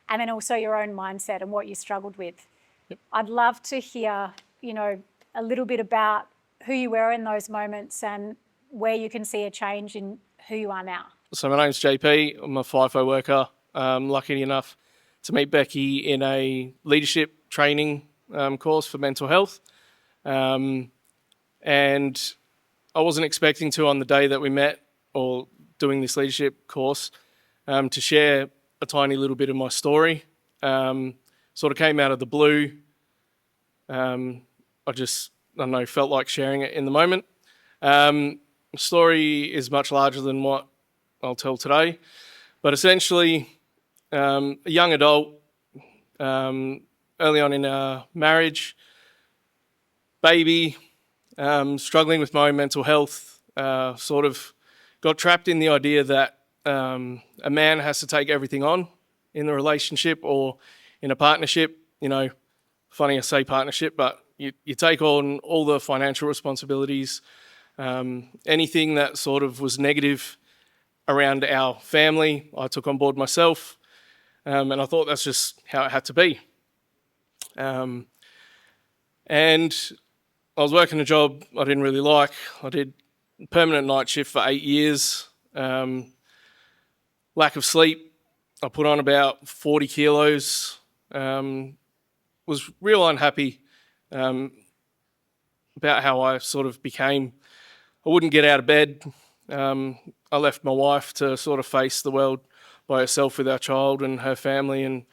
and then also your own mindset and what you struggled with. Yep. I'd love to hear, a little bit about who you were in those moments and where you can see a change in who you are now. So my name's JP. I'm a FIFO worker. I'm lucky enough to meet Becky in a leadership training course for mental health. And I wasn't expecting to, on the day that we met or doing this leadership course, to share a tiny little bit of my story. Sort of came out of the blue. I don't know, felt like sharing it in the moment. The story is much larger than what I'll tell today. But essentially, a young adult, early on in our marriage, baby, struggling with my own mental health, sort of got trapped in the idea that a man has to take everything on in the relationship or in a partnership. Funny I say partnership, but you take on all the financial responsibilities, anything that sort of was negative around our family, I took on board myself, and I thought that's just how it had to be. And I was working a job I didn't really like. I did permanent night shift for 8 years. Lack of sleep. I put on about 40 kilos. Was real unhappy about how I sort of became. I wouldn't get out of bed. I left my wife to sort of face the world by herself with our child and her family, and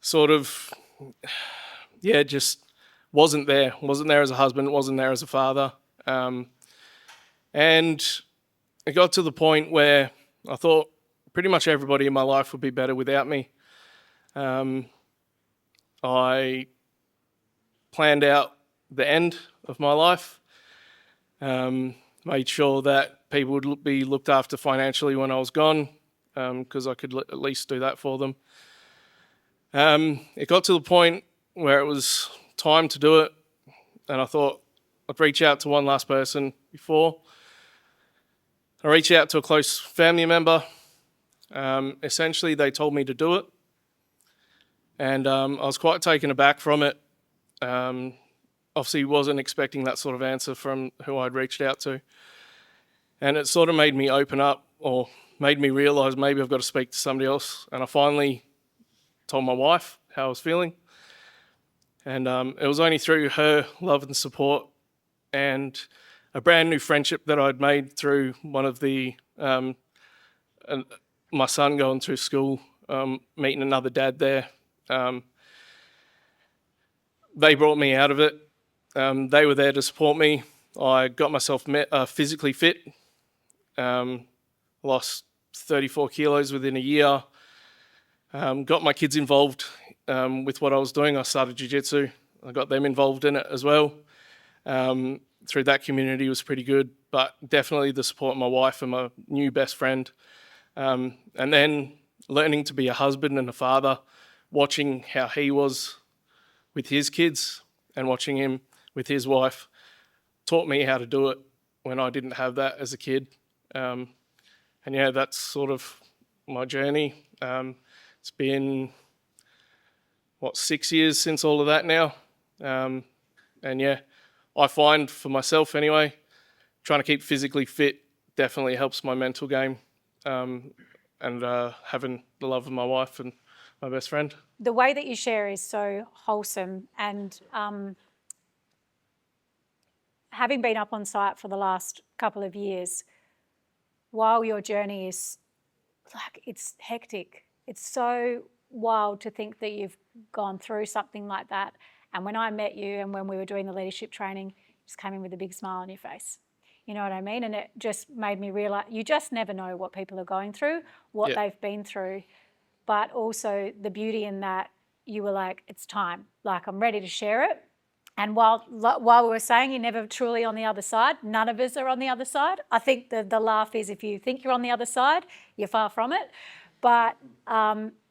sort of, just wasn't there. Wasn't there as a husband, wasn't there as a father. And it got to the point where I thought pretty much everybody in my life would be better without me. I planned out the end of my life, made sure that people would be looked after financially when I was gone, because I could at least do that for them. It got to the point where it was time to do it, and I thought I'd reach out to one last person before. I reached out to a close family member. Essentially, they told me to do it, and I was quite taken aback from it. Obviously, wasn't expecting that sort of answer from who I'd reached out to. And it sort of made me open up, or made me realise maybe I've got to speak to somebody else. And I finally told my wife how I was feeling. And it was only through her love and support and a brand new friendship that I'd made through one of the, my son going through school, meeting another dad there. They brought me out of it. They were there to support me. I got myself physically fit. Lost 34 kilos within a year. Got my kids involved with what I was doing. I started jiu-jitsu. I got them involved in it as well. Through that community was pretty good, but definitely the support of my wife and my new best friend. And then learning to be a husband and a father, watching how he was with his kids and watching him with his wife, taught me how to do it when I didn't have that as a kid. And yeah, that's sort of my journey. It's been, 6 years since all of that now. And yeah, I find for myself anyway, trying to keep physically fit definitely helps my mental game. And having the love of my wife and my best friend. The way that you share is so wholesome, and having been up on site for the last couple of years, while your journey is it's hectic, it's so wild to think that you've gone through something like that. And when I met you and when we were doing the leadership training, just came in with a big smile on your face. You know what I mean? And it just made me realise you just never know what people are going through, what they've been through, but also the beauty in that you were like, it's time. Like, I'm ready to share it. And while we were saying you're never truly on the other side, none of us are on the other side. I think the laugh is if you think you're on the other side, you're far from it. But,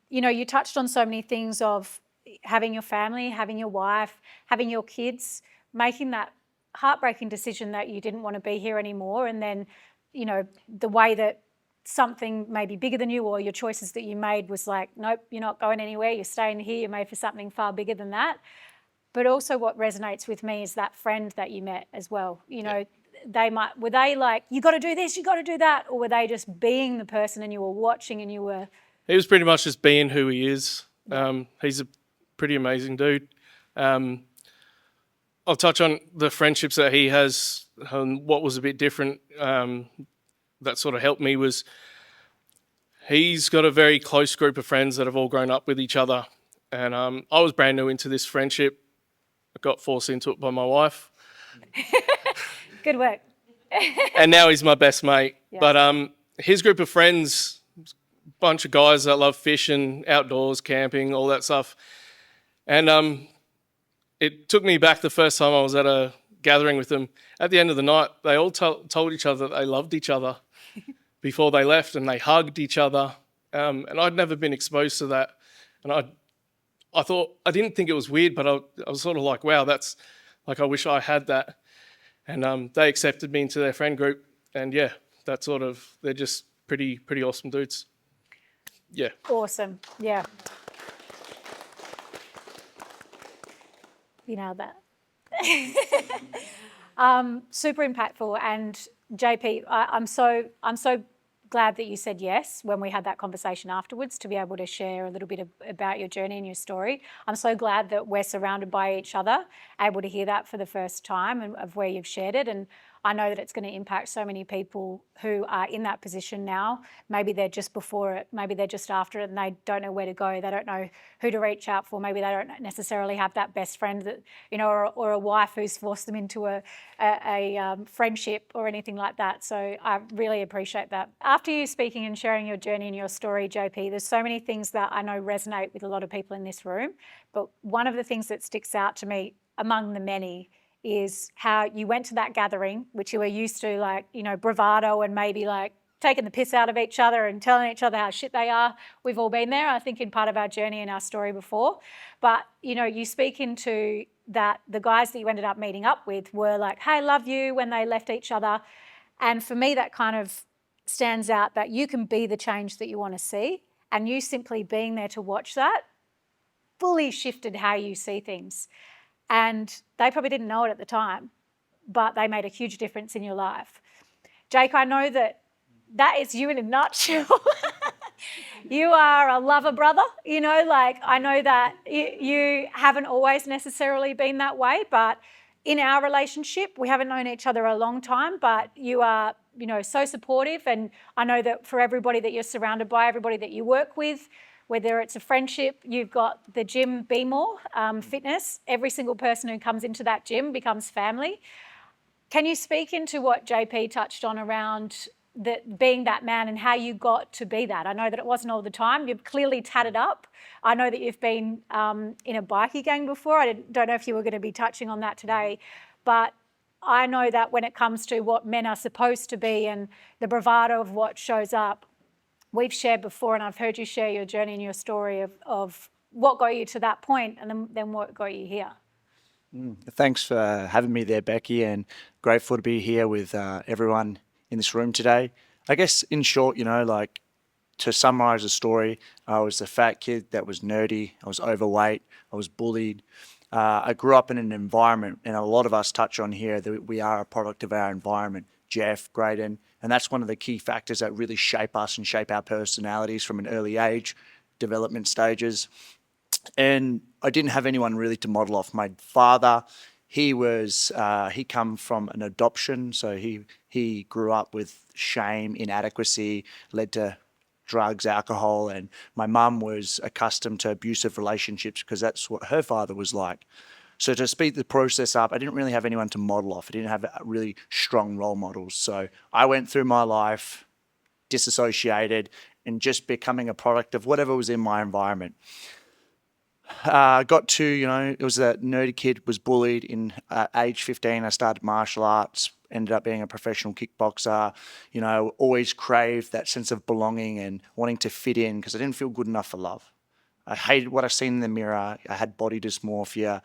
you know, you touched on so many things of having your family, having your wife, having your kids, making that heartbreaking decision that you didn't want to be here anymore. And then, you know, the way that something maybe bigger than you or your choices that you made was like, nope, you're not going anywhere. You're staying here. You're made for something far bigger than that. But also what resonates with me is that friend that you met as well. You know, were they like, you got to do this, you got to do that? Or were they just being the person and you were watching and you were... He was pretty much just being who he is. He's a pretty amazing dude. I'll touch on the friendships that he has. What was a bit different that sort of helped me was he's got a very close group of friends that have all grown up with each other. And I was brand new into this friendship. I got forced into it by my wife. Good work. And now he's my best mate. Yeah. But his group of friends, bunch of guys that love fishing, outdoors, camping, all that stuff. And it took me back the first time I was at a gathering with them. At the end of the night, they all told each other that they loved each other before they left, and they hugged each other. And I'd never been exposed to that. And I thought, I didn't think it was weird, but I was sort of like, wow, that's like, I wish I had that. And they accepted me into their friend group. And yeah, that's sort of, they're just pretty awesome dudes. Yeah. Awesome. Yeah. You nailed that. Super impactful. And JP, I'm so glad that you said yes when we had that conversation afterwards to be able to share a little bit about your journey and your story. I'm so glad that we're surrounded by each other, able to hear that for the first time and of where you've shared it. And I know that it's going to impact so many people who are in that position now. Maybe they're just before it, maybe they're just after it, and they don't know where to go. They don't know who to reach out for. Maybe they don't necessarily have that best friend that, you know, or a wife who's forced them into a friendship or anything like that. So I really appreciate that. After you speaking and sharing your journey and your story, JP, there's so many things that I know resonate with a lot of people in this room. But one of the things that sticks out to me among the many is how you went to that gathering, which you were used to, like, you know, bravado and maybe like taking the piss out of each other and telling each other how shit they are. We've all been there, I think, in part of our journey and our story before. But, you know, you speak into that the guys that you ended up meeting up with were like, hey, love you, when they left each other. And for me, that kind of stands out, that you can be the change that you want to see. And you simply being there to watch that fully shifted how you see things. And they probably didn't know it at the time, but they made a huge difference in your life. Jake, I know that is you in a nutshell. You are a lover brother, you know, like I know that you haven't always necessarily been that way, but in our relationship, we haven't known each other a long time, but you are, you know, so supportive. And I know that for everybody that you're surrounded by, everybody that you work with, whether it's a friendship, you've got the gym Be More Fitness. Every single person who comes into that gym becomes family. Can you speak into what JP touched on around being that man and how you got to be that? I know that it wasn't all the time. You've clearly tatted up. I know that you've been in a bikie gang before. I don't know if you were going to be touching on that today, but I know that when it comes to what men are supposed to be and the bravado of what shows up, we've shared before, and I've heard you share your journey and your story of what got you to that point and then what got you here. Thanks for having me there, Becky, and grateful to be here with everyone in this room today. I guess in short, you know, like to summarize the story, I was a fat kid that was nerdy, I was overweight, I was bullied. I grew up in an environment, and a lot of us touch on here that we are a product of our environment. Jeff, Graydon, and that's one of the key factors that really shape us and shape our personalities from an early age, development stages. And I didn't have anyone really to model off. My father, he come from an adoption, so he grew up with shame, inadequacy, led to drugs, alcohol, and my mum was accustomed to abusive relationships because that's what her father was like. So to speed the process up, I didn't really have anyone to model off. I didn't have really strong role models. So I went through my life disassociated and just becoming a product of whatever was in my environment. Got to, it was that nerdy kid, was bullied in age 15. I started martial arts, ended up being a professional kickboxer, always craved that sense of belonging and wanting to fit in because I didn't feel good enough for love. I hated what I seen in the mirror. I had body dysmorphia.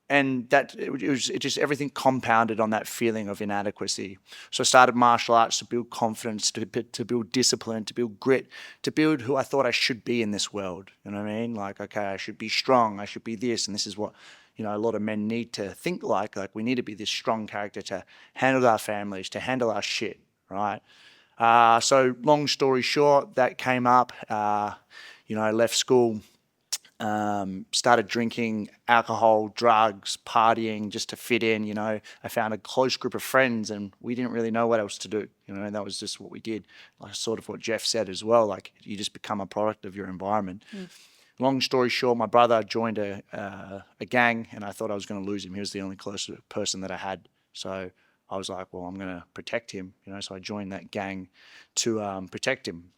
And that it just everything compounded on that feeling of inadequacy. So I started martial arts to build confidence, to build discipline, to build grit, to build who I thought I should be in this world. You know what I mean? Like, okay, I should be strong. I should be this. And this is what, a lot of men need to think like. Like, we need to be this strong character to handle our families, to handle our shit, right? So long story short, that came up. I left school. Started drinking alcohol, drugs, partying just to fit in, I found a close group of friends and we didn't really know what else to do, and that was just what we did. Like sort of what Jeff said as well, like you just become a product of your environment. Long story short, my brother joined a gang and I thought I was going to lose him. He was the only close person that I had. So I was like, well, I'm going to protect him, so I joined that gang to protect him.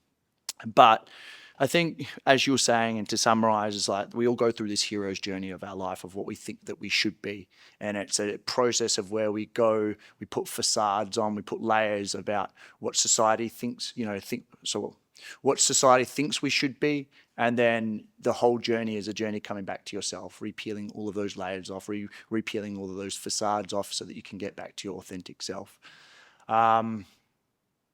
But I think, as you were saying, and to summarize, is like we all go through this hero's journey of our life of what we think that we should be. And it's a process of where we go, we put facades on, we put layers about what society thinks, what society thinks we should be. And then the whole journey is a journey coming back to yourself, repealing all of those layers off, repealing all of those facades off so that you can get back to your authentic self.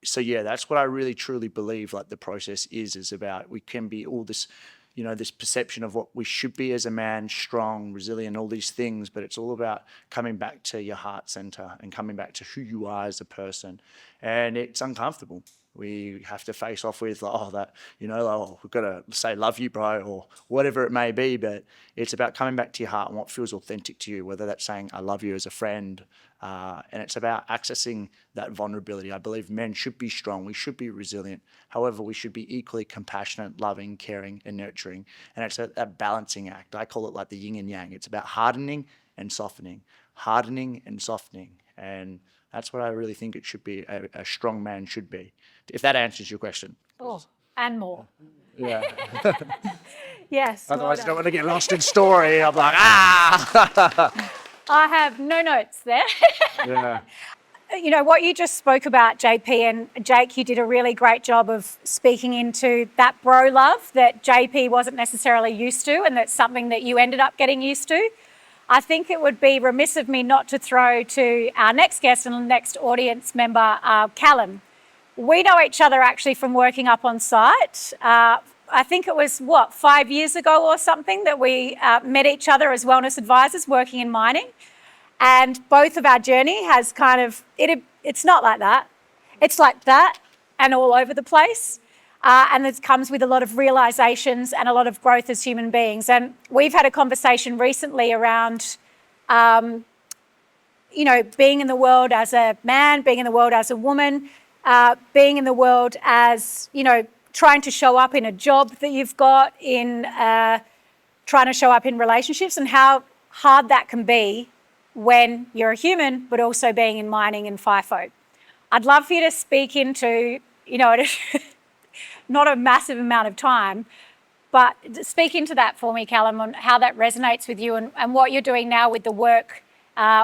So yeah, that's what I really truly believe like the process is about. We can be all this, this perception of what we should be as a man, strong, resilient, all these things, but it's all about coming back to your heart center and coming back to who you are as a person. And it's uncomfortable. We have to face off with, we've got to say, love you, bro, or whatever it may be. But it's about coming back to your heart and what feels authentic to you, whether that's saying, I love you as a friend. And it's about accessing that vulnerability. I believe men should be strong. We should be resilient. However, we should be equally compassionate, loving, caring, and nurturing. And it's a balancing act. I call it like the yin and yang. It's about hardening and softening, hardening and softening. And that's what I really think it should be, a strong man should be. If that answers your question. Oh, and more. Yeah. Yes. Otherwise, I don't want to get lost in story. I'm like, I have no notes there. Yeah. What you just spoke about, JP, and Jake, you did a really great job of speaking into that bro love that JP wasn't necessarily used to, and that's something that you ended up getting used to. I think it would be remiss of me not to throw to our next guest and next audience member, Callum. We know each other actually from working up on site. I think it was, 5 years ago or something that we met each other as wellness advisors working in mining. And both of our journey has kind of, it's not like that. It's like that and all over the place. And it comes with a lot of realizations and a lot of growth as human beings. And we've had a conversation recently around, being in the world as a man, being in the world as a woman, being in the world as, trying to show up in a job that you've got, in trying to show up in relationships, and how hard that can be when you're a human, but also being in mining and FIFO. I'd love for you to speak into, not a massive amount of time, but speak into that for me, Callum, on how that resonates with you and what you're doing now with the work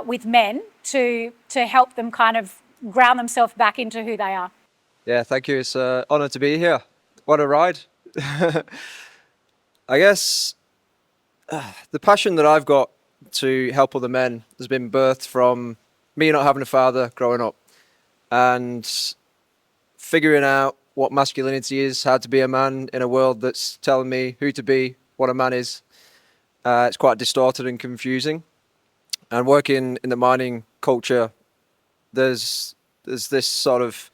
with men to help them kind of ground themselves back into who they are. Yeah, thank you. It's an honour to be here. What a ride. I guess the passion that I've got to help other men has been birthed from me not having a father growing up and figuring out what masculinity is, how to be a man in a world that's telling me who to be, what a man is. It's quite distorted and confusing. And working in the mining culture, there's this sort of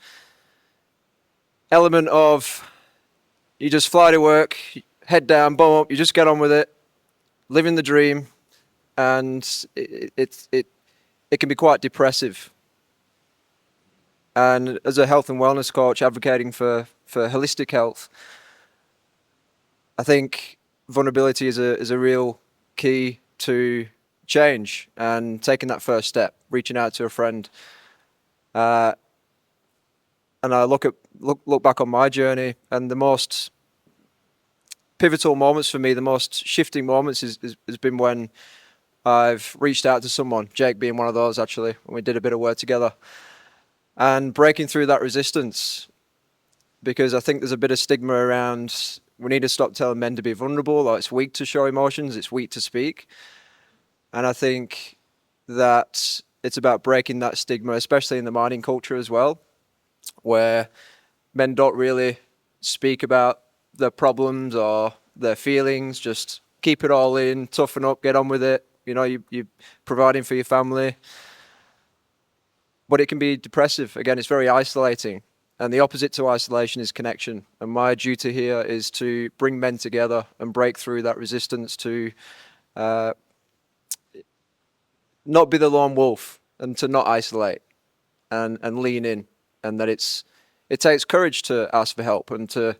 element of you just fly to work, head down, bum up, you just get on with it, living the dream, and it can be quite depressive. And as a health and wellness coach advocating for holistic health, I think vulnerability is a real key to change and taking that first step, reaching out to a friend. And I look back on my journey, and the most pivotal moments for me, the most shifting moments has been when I've reached out to someone, Jake being one of those actually, when we did a bit of work together, and breaking through that resistance, because I think there's a bit of stigma around we need to stop telling men to be vulnerable, or it's weak to show emotions, it's weak to speak. And I think that it's about breaking that stigma, especially in the mining culture as well, where men don't really speak about their problems or their feelings, just keep it all in, toughen up, get on with it. You know, you're providing for your family. But it can be depressive. Again, it's very isolating. And the opposite to isolation is connection. And my duty here is to bring men together and break through that resistance to not be the lone wolf and to not isolate and lean in. And that it takes courage to ask for help and to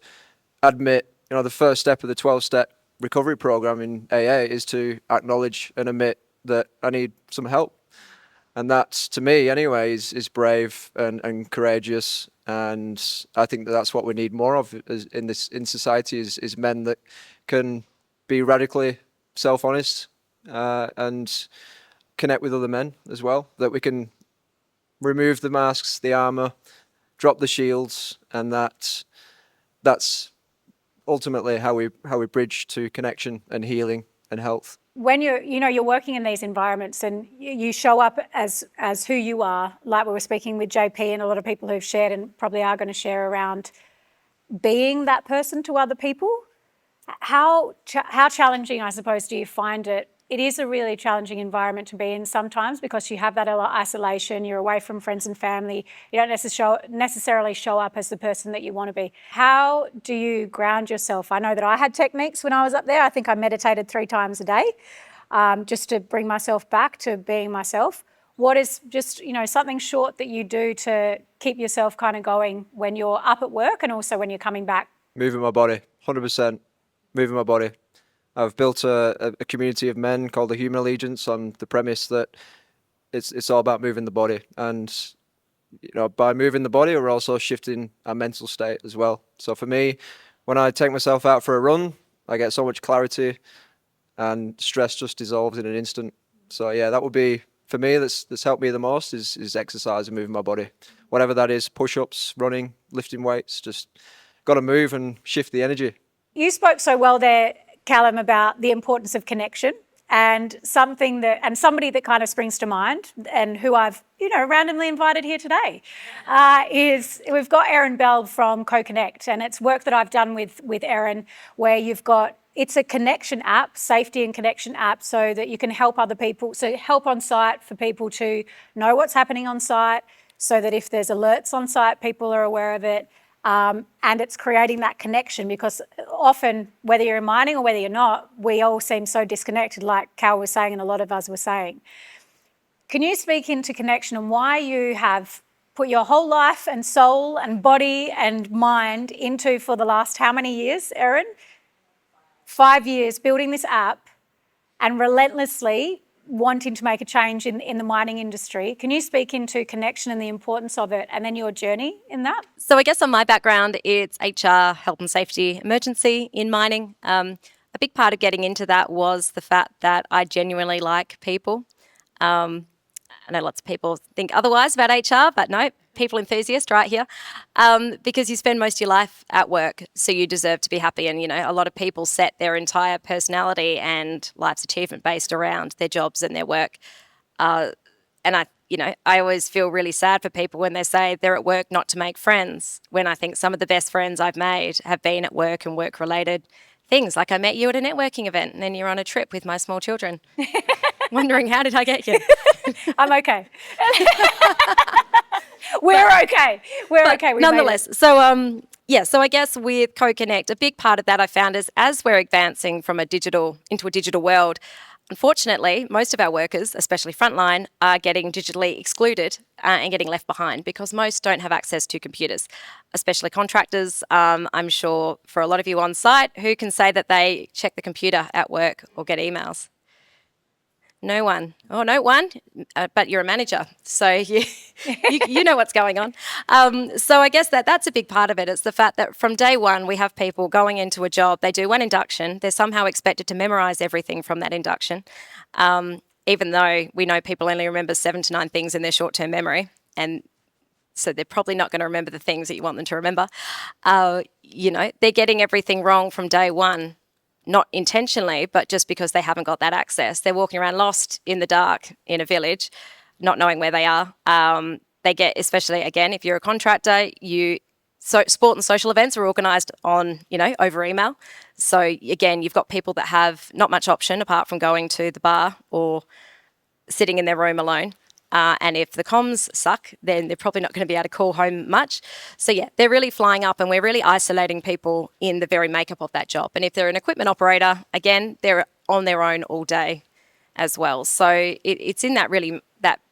admit, you know, the first step of the 12-step recovery program in AA is to acknowledge and admit that I need some help. And that, to me anyway, is brave and courageous. And I think that's what we need more of in society is men that can be radically self-honest and connect with other men as well, that we can remove the masks, the armor, drop the shields, and that's ultimately how we bridge to connection and healing and health. When you're working in these environments and you show up as who you are, like we were speaking with JP and a lot of people who've shared and probably are going to share around being that person to other people, how challenging, I suppose, do you find it? It is a really challenging environment to be in sometimes because you have that isolation, you're away from friends and family, you don't necessarily show up as the person that you want to be. How do you ground yourself? I know that I had techniques when I was up there. I think I meditated 3 times a day just to bring myself back to being myself. What is just, something short that you do to keep yourself kind of going when you're up at work and also when you're coming back? Moving my body, 100%. Moving my body. I've built a community of men called the Human Allegiance on the premise that it's all about moving the body. And by moving the body, we're also shifting our mental state as well. So for me, when I take myself out for a run, I get so much clarity and stress just dissolves in an instant. So yeah, that would be, for me, that's helped me the most is exercise and moving my body. Whatever that is, push-ups, running, lifting weights, just got to move and shift the energy. You spoke so well there, Callum, about the importance of connection, and somebody that kind of springs to mind and who I've randomly invited here today is we've got Erin Bell from Co-Connect, and it's work that I've done with Erin where it's a connection app, safety and connection app, so that you can help other people, so help on site for people to know what's happening on site, so that if there's alerts on site, people are aware of it. And it's creating that connection, because often, whether you're in mining or whether you're not, we all seem so disconnected, like Cal was saying and a lot of us were saying. Can you speak into connection and why you have put your whole life and soul and body and mind into, for the last how many years, Erin? 5 years building this app and relentlessly wanting to make a change in the mining industry. Can you speak into connection and the importance of it, and then your journey in that? So I guess on my background, it's HR, health and safety, emergency in mining. A big part of getting into that was the fact that I genuinely like people. I know lots of people think otherwise about HR, but no, people enthusiast right here. Because you spend most of your life at work, so you deserve to be happy. And, a lot of people set their entire personality and life's achievement based around their jobs and their work. And I always feel really sad for people when they say they're at work not to make friends, when I think some of the best friends I've made have been at work and work-related things. Like I met you at a networking event and then you're on a trip with my small children. Wondering, how did I get here? I'm okay. We're okay. We're okay. Nonetheless, so I guess with Co-Connect, a big part of that I found is as we're advancing from a digital into a digital world, unfortunately, most of our workers, especially frontline, are getting digitally excluded and getting left behind because most don't have access to computers, especially contractors. I'm sure for a lot of you on site, who can say that they check the computer at work or get emails? No one. Oh, no one, but you're a manager, so you know what's going on. So I guess that's a big part of it. It's the fact that from day one, we have people going into a job. They do one induction. They're somehow expected to memorise everything from that induction, even though we know people only remember 7 to 9 things in their short-term memory, and so they're probably not going to remember the things that you want them to remember. They're getting everything wrong from day one. Not intentionally, but just because they haven't got that access. They're walking around lost in the dark in a village, not knowing where they are. They get, especially again, if you're a contractor, sport and social events are organised on, over email. So again, you've got people that have not much option apart from going to the bar or sitting in their room alone. And if the comms suck, then they're probably not going to be able to call home much. So yeah, they're really flying up, and we're really isolating people in the very makeup of that job. And if they're an equipment operator, again, they're on their own all day as well. So it's in that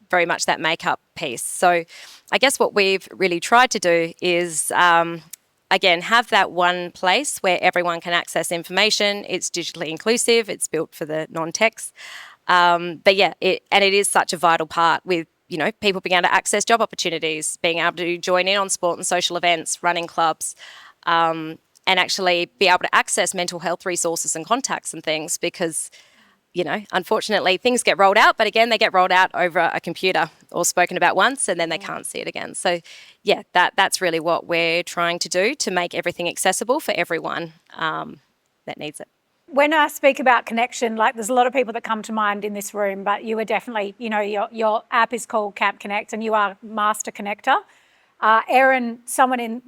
very much that makeup piece. So I guess what we've really tried to do is, again, have that one place where everyone can access information. It's digitally inclusive. It's built for the non-techs. But yeah, it is such a vital part with, people being able to access job opportunities, being able to join in on sport and social events, running clubs, and actually be able to access mental health resources and contacts and things because, unfortunately things get rolled out, but again, they get rolled out over a computer or spoken about once and then they can't see it again. So yeah, that's really what we're trying to do to make everything accessible for everyone that needs it. When I speak about connection, there's a lot of people that come to mind in this room, but you are definitely, your app is called Camp Connect and you are master connector. Erin,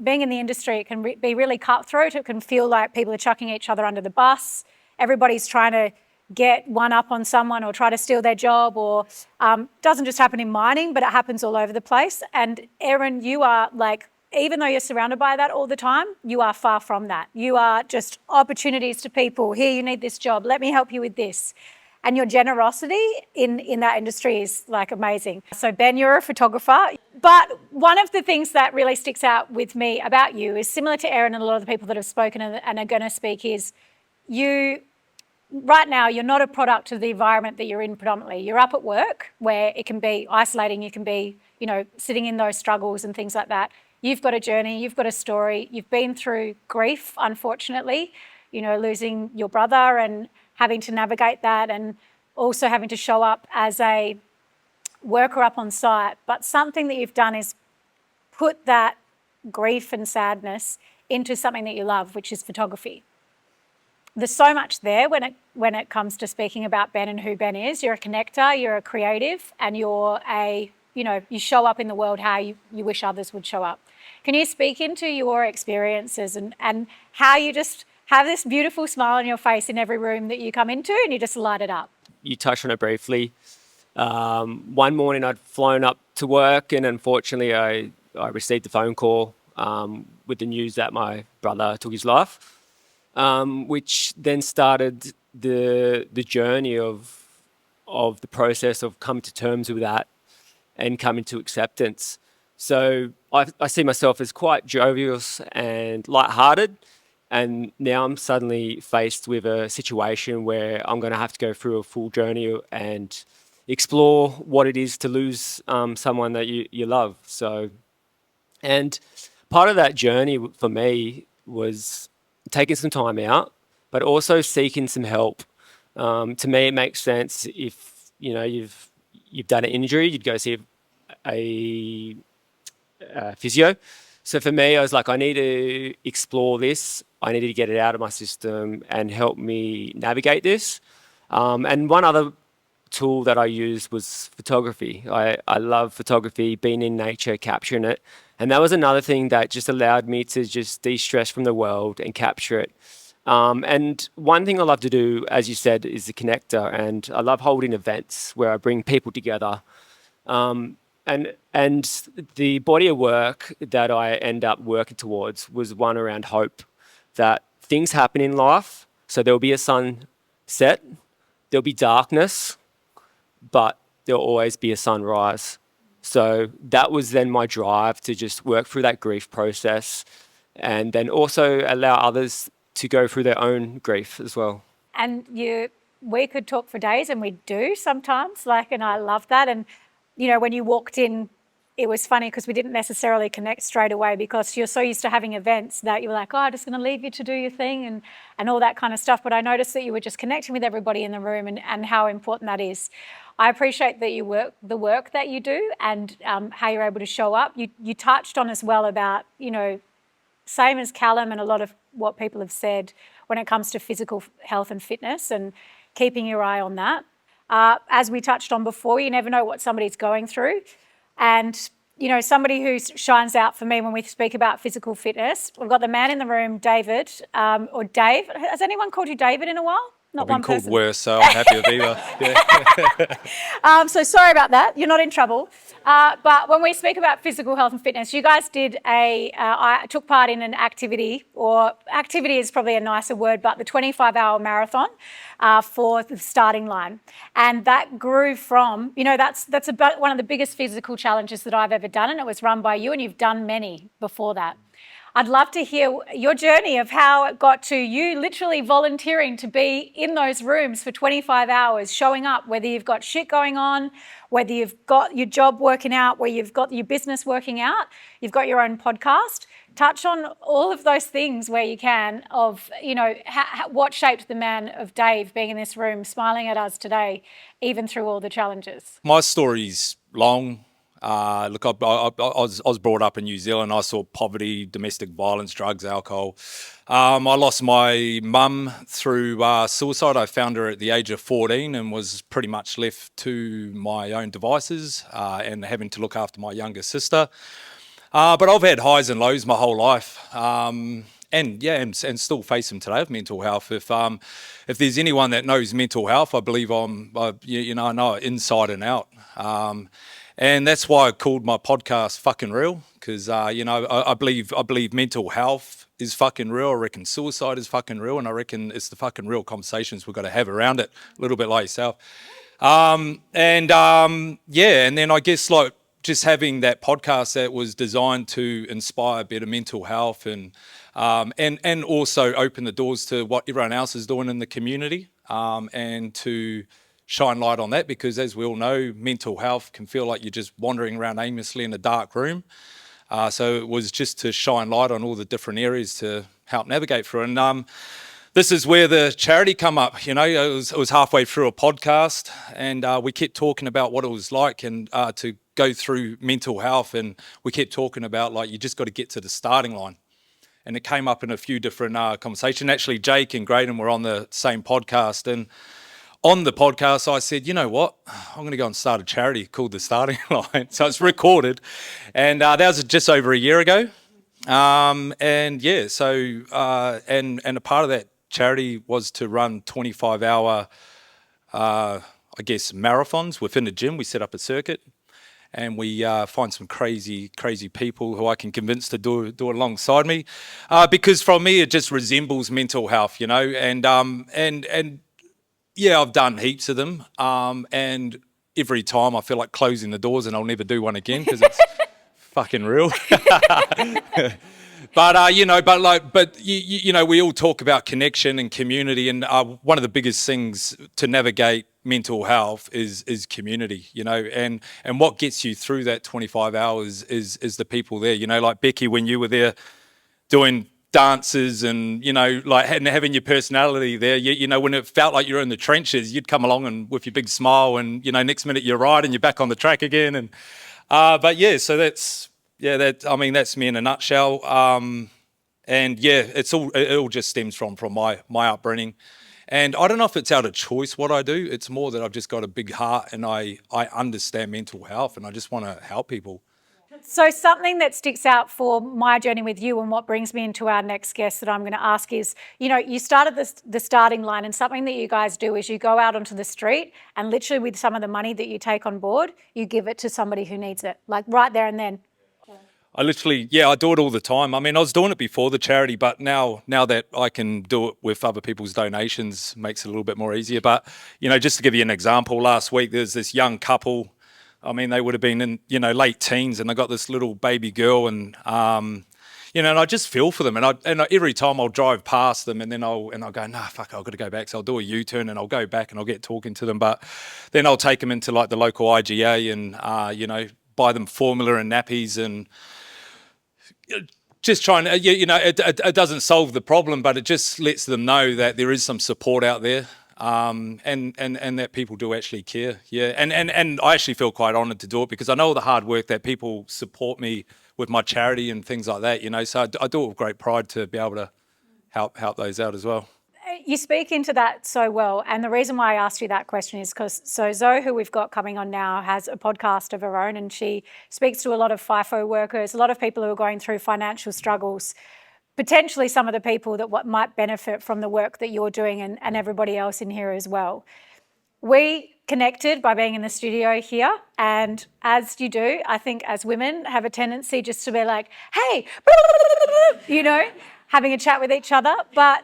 being in the industry, it can be really cutthroat. It can feel like people are chucking each other under the bus. Everybody's trying to get one up on someone or try to steal their job, or doesn't just happen in mining, but it happens all over the place. And Erin, you are even though you're surrounded by that all the time, you are far from that. You are just opportunities to people. Here, you need this job. Let me help you with this. And your generosity in that industry is amazing. So Ben, you're a photographer. But one of the things that really sticks out with me about you is similar to Erin and a lot of the people that have spoken and are going to speak is right now, you're not a product of the environment that you're in predominantly. You're up at work where it can be isolating. You can be, sitting in those struggles and things like that. You've got a journey, you've got a story, you've been through grief, unfortunately, losing your brother and having to navigate that and also having to show up as a worker up on site. But something that you've done is put that grief and sadness into something that you love, which is photography. There's so much there when it comes to speaking about Ben and who Ben is. You're a connector, you're a creative, and you're you show up in the world how you wish others would show up. Can you speak into your experiences and how you just have this beautiful smile on your face in every room that you come into and you just light it up? You touched on it briefly. One morning I'd flown up to work and unfortunately I received a phone call with the news that my brother took his life, which then started the journey of the process of coming to terms with that and coming to acceptance. So I see myself as quite jovial and lighthearted, and now I'm suddenly faced with a situation where I'm going to have to go through a full journey and explore what it is to lose someone that you love. So, and part of that journey for me was taking some time out, but also seeking some help. To me, it makes sense if you've done an injury, you'd go see a physio. So for me, I was like, I need to explore this. I need to get it out of my system and help me navigate this. And one other tool that I used was photography. I love photography, being in nature, capturing it. And that was another thing that just allowed me to just de-stress from the world and capture it. And one thing I love to do, as you said, is the connector. And I love holding events where I bring people together. And the body of work that I end up working towards was one around hope, that things happen in life. So there'll be a sunset, there'll be darkness, but there'll always be a sunrise. So that was then my drive to just work through that grief process and then also allow others to go through their own grief as well. And you we could talk for days, and we do sometimes, and I love that. And, when you walked in, it was funny because we didn't necessarily connect straight away because you're so used to having events that you were like, oh, I'm just going to leave you to do your thing and all that kind of stuff. But I noticed that you were just connecting with everybody in the room and how important that is. I appreciate that the work that you do and how you're able to show up. You touched on as well about, same as Callum and a lot of what people have said when it comes to physical health and fitness and keeping your eye on that. As we touched on before, you never know what somebody's going through. And, somebody who shines out for me when we speak about physical fitness, we've got the man in the room, David, or Dave. Has anyone called you David in a while? Not I've been one called person. worse, so I'm happy with either. Yeah. So sorry about that. You're not in trouble. But when we speak about physical health and fitness, you guys did I took part in an activity, or activity is probably a nicer word, but the 25-hour marathon for the starting line. And that grew from, that's about one of the biggest physical challenges that I've ever done, and it was run by you, and you've done many before that. I'd love to hear your journey of how it got to you literally volunteering to be in those rooms for 25 hours, showing up, whether you've got shit going on, whether you've got your job working out, where you've got your business working out, you've got your own podcast. Touch on all of those things where you can of, what shaped the man of Dave being in this room, smiling at us today, even through all the challenges. My story's long. Look, I was brought up in New Zealand. I saw poverty, domestic violence, drugs, alcohol. I lost my mum through suicide. I found her at the age of 14 and was pretty much left to my own devices and having to look after my younger sister. But I've had highs and lows my whole life. And still face them today with mental health. If there's anyone that knows mental health, I believe I know it inside and out. And that's why I called my podcast "Fucking Real" because I believe mental health is fucking real. I reckon suicide is fucking real, and I reckon it's the fucking real conversations we've got to have around it. A little bit like yourself, and then I guess just having that podcast that was designed to inspire better mental health and also open the doors to what everyone else is doing in the community and to shine light on that, because as we all know, mental health can feel like you're just wandering around aimlessly in a dark room. So it was just to shine light on all the different areas to help navigate through. And this is where the charity come up. It was halfway through a podcast, and we kept talking about what it was like and to go through mental health, and we kept talking about you just got to get to the starting line. And it came up in a few different conversations. Actually, Jake and Graydon were on the same podcast, and on the podcast, I said, you know what? I'm going to go and start a charity called The Starting Line. So it's recorded. And that was just over a year ago. And a part of that charity was to run 25-hour, marathons within the gym. We set up a circuit. And we find some crazy people who I can convince to do it alongside me. Because from me, it just resembles mental health, and yeah, I've done heaps of them, and every time I feel like closing the doors and I'll never do one again because it's fucking real. But we all talk about connection and community, and one of the biggest things to navigate mental health is community, and what gets you through that 25 hours is the people there, like Becky, when you were there doing dances and having your personality there, when it felt like you're in the trenches, you'd come along and with your big smile, and next minute you're right and you're back on the track again. And so that's me in a nutshell. It all just stems from my upbringing. And I don't know if it's out of choice what I do. It's more that I've just got a big heart and I understand mental health and I just want to help people. So something that sticks out for my journey with you, and what brings me into our next guest that I'm going to ask is, you started the starting line, and something that you guys do is you go out onto the street and literally with some of the money that you take on board, you give it to somebody who needs it, like right there and then. I do it all the time. I mean, I was doing it before the charity, but now that I can do it with other people's donations, makes it a little bit more easier. But, just to give you an example, last week there's this young couple. I mean, they would have been in, late teens, and they got this little baby girl, and, and I just feel for them. And every time I'll drive past them, and then I'll go, nah, fuck, I've got to go back. So I'll do a U-turn and I'll go back and I'll get talking to them. But then I'll take them into like the local IGA and buy them formula and nappies and just trying to, it doesn't solve the problem, but it just lets them know that there is some support out there, and that people do actually care. Yeah, and I actually feel quite honoured to do it because I know all the hard work that people support me with my charity and things like that. So I do it with great pride to be able to help those out as well. You speak into that so well, and the reason why I asked you that question is because Zoe, who we've got coming on now, has a podcast of her own, and she speaks to a lot of FIFO workers, a lot of people who are going through financial struggles, potentially some of the people that might benefit from the work that you're doing and everybody else in here as well. We connected by being in the studio here, and as you do, I think as women have a tendency just to be like, hey, having a chat with each other, but,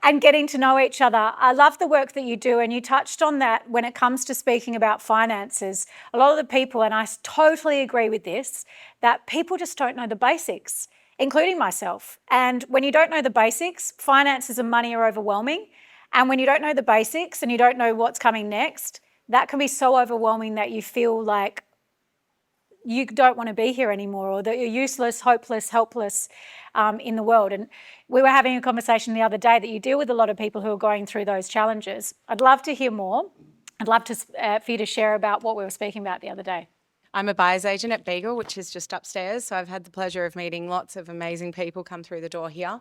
and getting to know each other. I love the work that you do, and you touched on that when it comes to speaking about finances. A lot of the people, and I totally agree with this, that people just don't know the basics, including myself. And when you don't know the basics, finances and money are overwhelming. And when you don't know the basics and you don't know what's coming next, that can be so overwhelming that you feel like you don't want to be here anymore, or that you're useless, hopeless, helpless in the world. And we were having a conversation the other day that you deal with a lot of people who are going through those challenges. I'd love to hear more. I'd love for you to share about what we were speaking about the other day. I'm a buyer's agent at Beagle, which is just upstairs. So I've had the pleasure of meeting lots of amazing people come through the door here.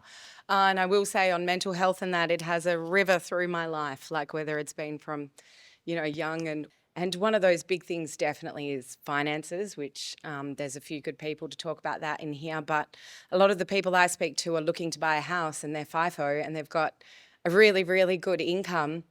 And I will say on mental health and that, it has a river through my life, like whether it's been from, young and one of those big things definitely is finances, which there's a few good people to talk about that in here. But a lot of the people I speak to are looking to buy a house and they're FIFO and they've got a really, really good income.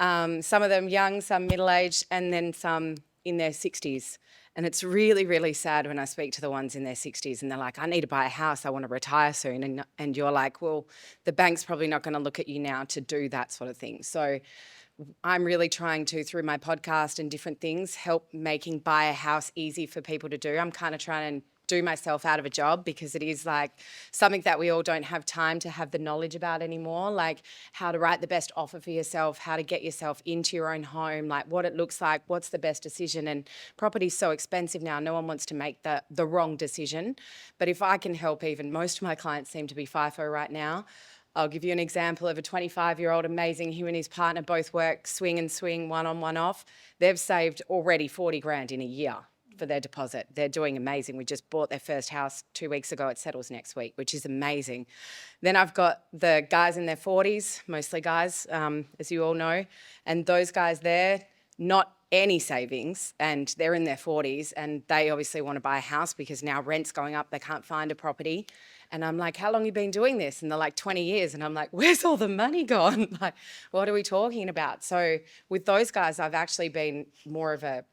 Some of them young, some middle-aged, and then some in their 60s. And it's really, really sad when I speak to the ones in their 60s and they're like, I need to buy a house, I want to retire soon. And you're like, well, the bank's probably not going to look at you now to do that sort of thing. So I'm really trying to, through my podcast and different things, help making buy a house easy for people to do. I'm kind of trying to do myself out of a job because it is like something that we all don't have time to have the knowledge about anymore, like how to write the best offer for yourself, how to get yourself into your own home, like what it looks like, what's the best decision. And property's so expensive now, no one wants to make the wrong decision. But if I can help, even most of my clients seem to be FIFO right now. I'll give you an example of a 25-year-old amazing, him and his partner both work swing and swing, one on, one off. They've saved already 40 grand in a year for their deposit. They're doing amazing. We just bought their first house 2 weeks ago. It settles next week, which is amazing. Then I've got the guys in their 40s, mostly guys, as you all know, and those guys there, not any savings, and they're in their 40s, and they obviously want to buy a house because now rent's going up, they can't find a property. And I'm like, how long have you been doing this? And they're like, 20 years. And I'm like, where's all the money gone? Like, what are we talking about? So with those guys, I've actually been more of a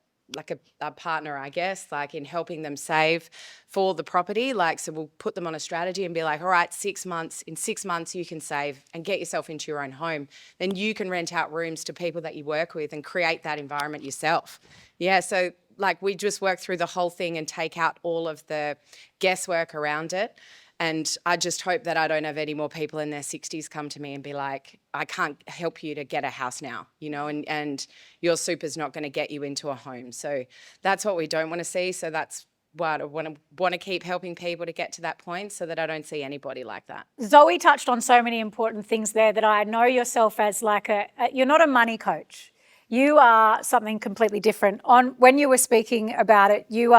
partner, I guess, like in helping them save for the property. Like, so we'll put them on a strategy and be like, all right, 6 months, in 6 months you can save and get yourself into your own home. Then you can rent out rooms to people that you work with and create that environment yourself. Yeah, so like we just work through the whole thing and take out all of the guesswork around it. And I just hope that I don't have any more people in their 60s come to me and be like, I can't help you to get a house now, and your super's not going to get you into a home. So that's what we don't want to see. So that's what I want to keep helping people to get to that point so that I don't see anybody like that. Zoe touched on so many important things there that I know yourself as like you're not a money coach. You are something completely different. When you were speaking about it, you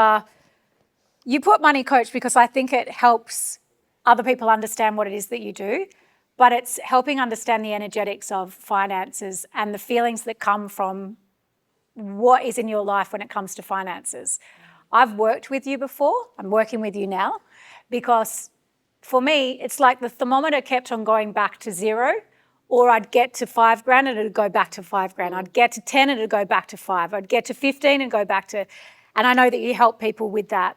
put money coach because I think it helps other people understand what it is that you do, but it's helping understand the energetics of finances and the feelings that come from what is in your life when it comes to finances. I've worked with you before, I'm working with you now, because for me, it's like the thermometer kept on going back to 0, or I'd get to 5 grand and it'd go back to 5 grand. I'd get to 10 and it'd go back to 5. I'd get to 15 and go back to, and I know that you help people with that.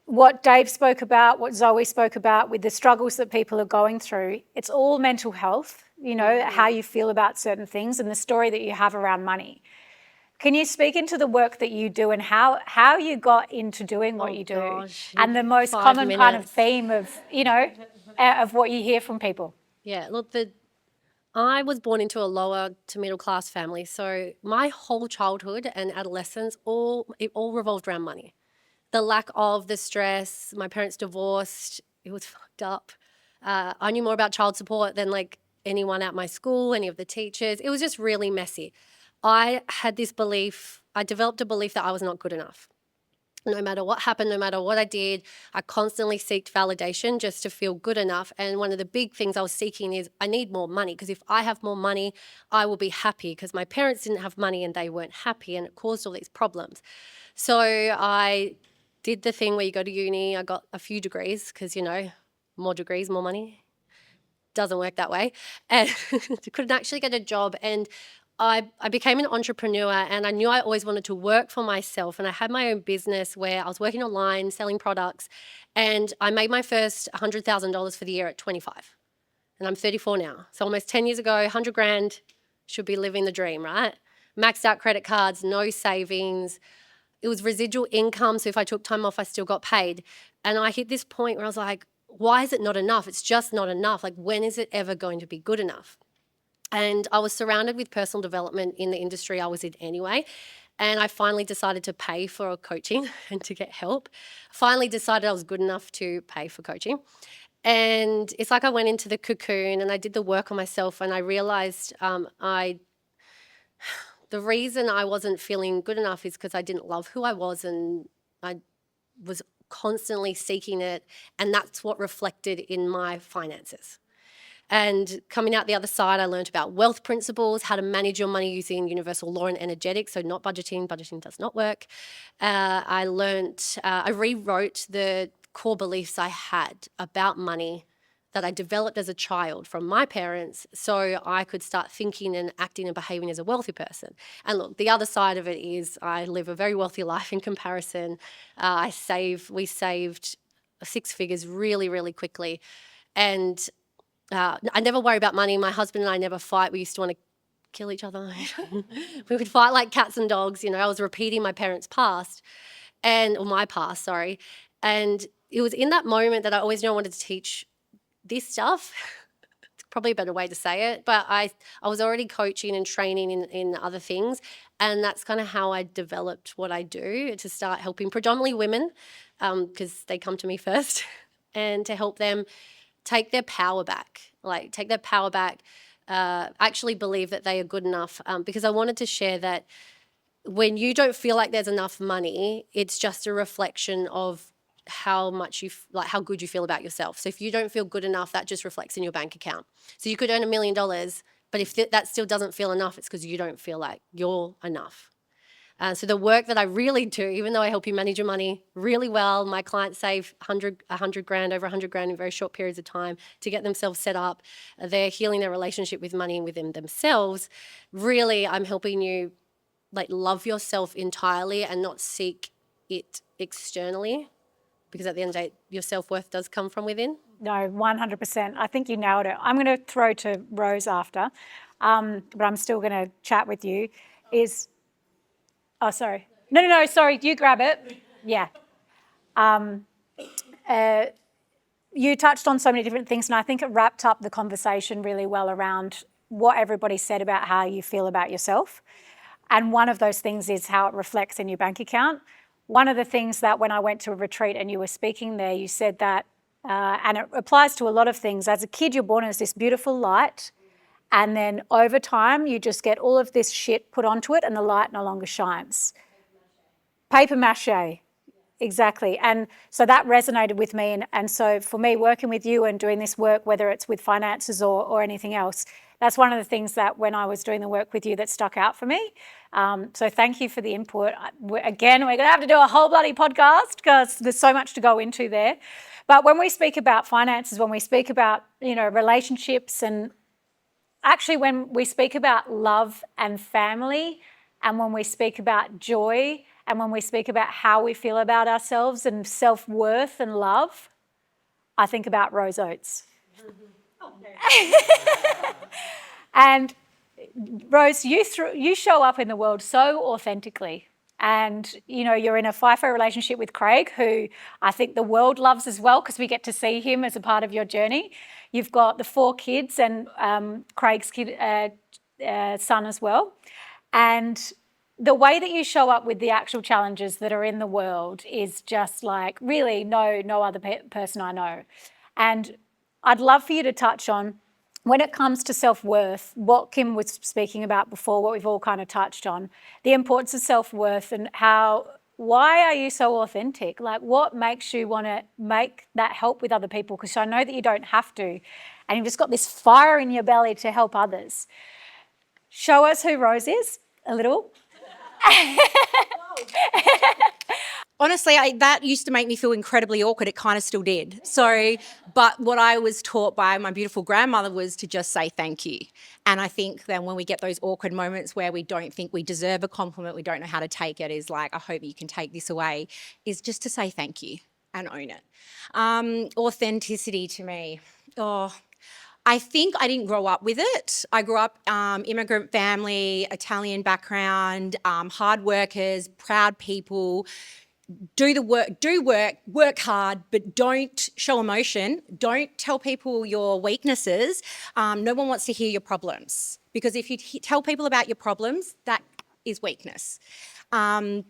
What Dave spoke about, what Zoe spoke about with the struggles that people are going through, it's all mental health, how you feel about certain things and the story that you have around money. Can you speak into the work that you do and how you got into doing what you do? Gosh, and the most 5 common kind of minutes. theme of, of what you hear from people? Yeah, look, I was born into a lower to middle class family, so my whole childhood and adolescence it all revolved around money. The lack of the stress, my parents divorced, it was fucked up. I knew more about child support than like anyone at my school, any of the teachers. It was just really messy. I developed a belief that I was not good enough. No matter what happened, no matter what I did, I constantly seeked validation just to feel good enough. And one of the big things I was seeking is I need more money, because if I have more money, I will be happy, because my parents didn't have money and they weren't happy, and it caused all these problems. So I did the thing where you go to uni. I got a few degrees because, more degrees, more money. Doesn't work that way. And couldn't actually get a job. And I became an entrepreneur, and I knew I always wanted to work for myself. And I had my own business where I was working online, selling products, and I made my first $100,000 for the year at 25. And I'm 34 now. So almost 10 years ago, 100 grand, should be living the dream, right? Maxed out credit cards, no savings. It was residual income. So if I took time off, I still got paid. And I hit this point where I was like, why is it not enough? It's just not enough. Like, when is it ever going to be good enough? And I was surrounded with personal development in the industry I was in anyway. And I finally decided to pay for coaching and to get help. Finally decided I was good enough to pay for coaching. And it's like I went into the cocoon and I did the work on myself, and I realized the reason I wasn't feeling good enough is because I didn't love who I was, and I was constantly seeking it. And that's what reflected in my finances. And coming out the other side, I learned about wealth principles, how to manage your money using universal law and energetics, so not budgeting. Budgeting does not work. I rewrote the core beliefs I had about money that I developed as a child from my parents, so I could start thinking and acting and behaving as a wealthy person. And look, the other side of it is I live a very wealthy life in comparison. We saved 6 figures really, really quickly. And I never worry about money. My husband and I never fight. We used to want to kill each other. We would fight like cats and dogs. I was repeating my parents' past, or my past, sorry. And it was in that moment that I always knew I wanted to teach this stuff. It's probably a better way to say it. But I was already coaching and training in other things. And that's kind of how I developed what I do, to start helping predominantly women, because they come to me first, and to help them take their power back, actually believe that they are good enough. Because I wanted to share that when you don't feel like there's enough money, it's just a reflection of how good you feel about yourself. So if you don't feel good enough, that just reflects in your bank account. So you could earn $1 million, but if that still doesn't feel enough, it's because you don't feel like you're enough. So the work that I really do, even though I help you manage your money really well, my clients save over 100 grand in very short periods of time to get themselves set up. They're healing their relationship with money and within themselves. Really, I'm helping you love yourself entirely and not seek it externally, because at the end of the day, your self-worth does come from within. No, 100%. I think you nailed it. I'm going to throw to Rose after, but I'm still going to chat with you. Oh, sorry. No, sorry. You grab it. Yeah. You touched on so many different things, and I think it wrapped up the conversation really well around what everybody said about how you feel about yourself. And one of those things is how it reflects in your bank account. One of the things that when I went to a retreat and you were speaking there, you said that, and it applies to a lot of things. As a kid, you're born as this beautiful light. And then over time, you just get all of this shit put onto it and the light no longer shines. Paper mache, exactly. And so that resonated with me. And so for me, working with you and doing this work, whether it's with finances or anything else, that's one of the things that when I was doing the work with you that stuck out for me. So thank you for the input. Again, we're going to have to do a whole bloody podcast because there's so much to go into there. But when we speak about finances, when we speak about, relationships, and actually, when we speak about love and family, and when we speak about joy, and when we speak about how we feel about ourselves and self-worth and love, I think about Rose Oates. And Rose, you show up in the world so authentically. And, you know, you're in a FIFO relationship with Craig, who I think the world loves as well, because we get to see him as a part of your journey. You've got the 4 kids and Craig's son as well. And the way that you show up with the actual challenges that are in the world is just like really no other person I know. And I'd love for you to touch on, when it comes to self-worth, what Kim was speaking about before, what we've all kind of touched on, the importance of self-worth and why are you so authentic? Like, what makes you want to make that help with other people? Because I know that you don't have to, and you've just got this fire in your belly to help others. Show us who Rose is a little. Honestly, that used to make me feel incredibly awkward. It kind of still did. So, but what I was taught by my beautiful grandmother was to just say thank you. And I think that when we get those awkward moments where we don't think we deserve a compliment, we don't know how to take it, is like, I hope you can take this away, is just to say thank you and own it. Authenticity to me. I think I didn't grow up with it. I grew up immigrant family, Italian background, hard workers, proud people. Do work hard, but don't show emotion. Don't tell people your weaknesses. No one wants to hear your problems, because if you tell people about your problems, that is weakness. And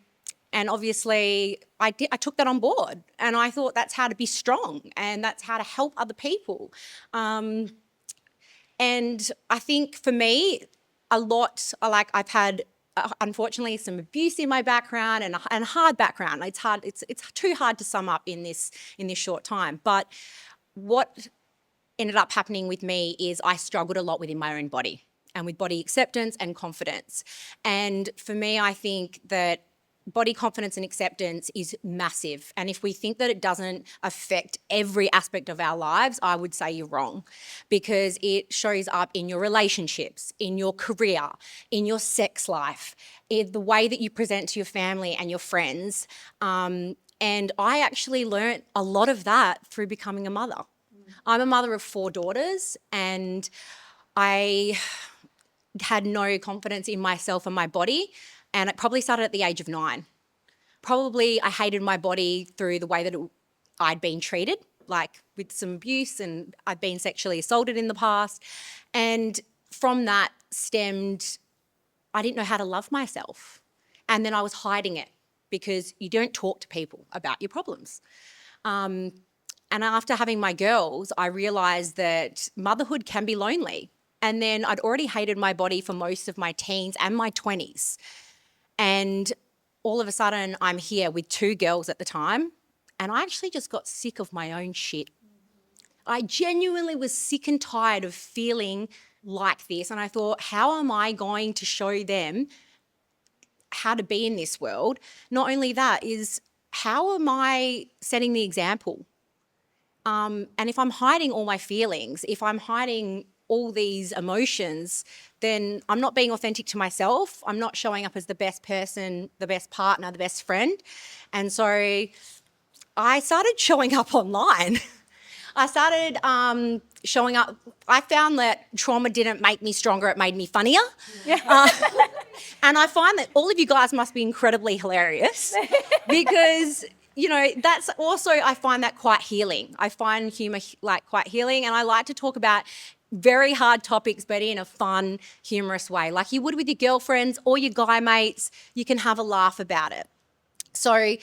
obviously, I took that on board, and I thought that's how to be strong, and that's how to help other people. And I think for me, I've had, unfortunately, some abuse in my background and a hard background. It's too hard to sum up in this short time. But what ended up happening with me is I struggled a lot within my own body and with body acceptance and confidence. And for me, I think that body confidence and acceptance is massive. And if we think that it doesn't affect every aspect of our lives, I would say you're wrong, because it shows up in your relationships, in your career, in your sex life, in the way that you present to your family and your friends. And I actually learnt a lot of that through becoming a mother. I'm a mother of 4 daughters, and I had no confidence in myself and my body. And it probably started at the age of 9. Probably I hated my body through the way that I'd been treated, like with some abuse, and I'd been sexually assaulted in the past. And from that stemmed, I didn't know how to love myself. And then I was hiding it, because you don't talk to people about your problems. And after having my girls, I realised that motherhood can be lonely. And then I'd already hated my body for most of my teens and my 20s. And all of a sudden, I'm here with 2 girls at the time, and I actually just got sick of my own shit. I genuinely was sick and tired of feeling like this, and I thought, how am I going to show them how to be in this world? Not only that, is how am I setting the example? And if I'm hiding all my feelings, if I'm hiding all these emotions, then I'm not being authentic to myself. I'm not showing up as the best person, the best partner, the best friend. And so I started showing up online. I started showing up. I found that trauma didn't make me stronger, it made me funnier. And I find that all of you guys must be incredibly hilarious, because you know, that's also, I find that quite healing. I find humour quite healing, and I like to talk about very hard topics, but in a fun, humorous way. Like you would with your girlfriends or your guy mates, you can have a laugh about it. So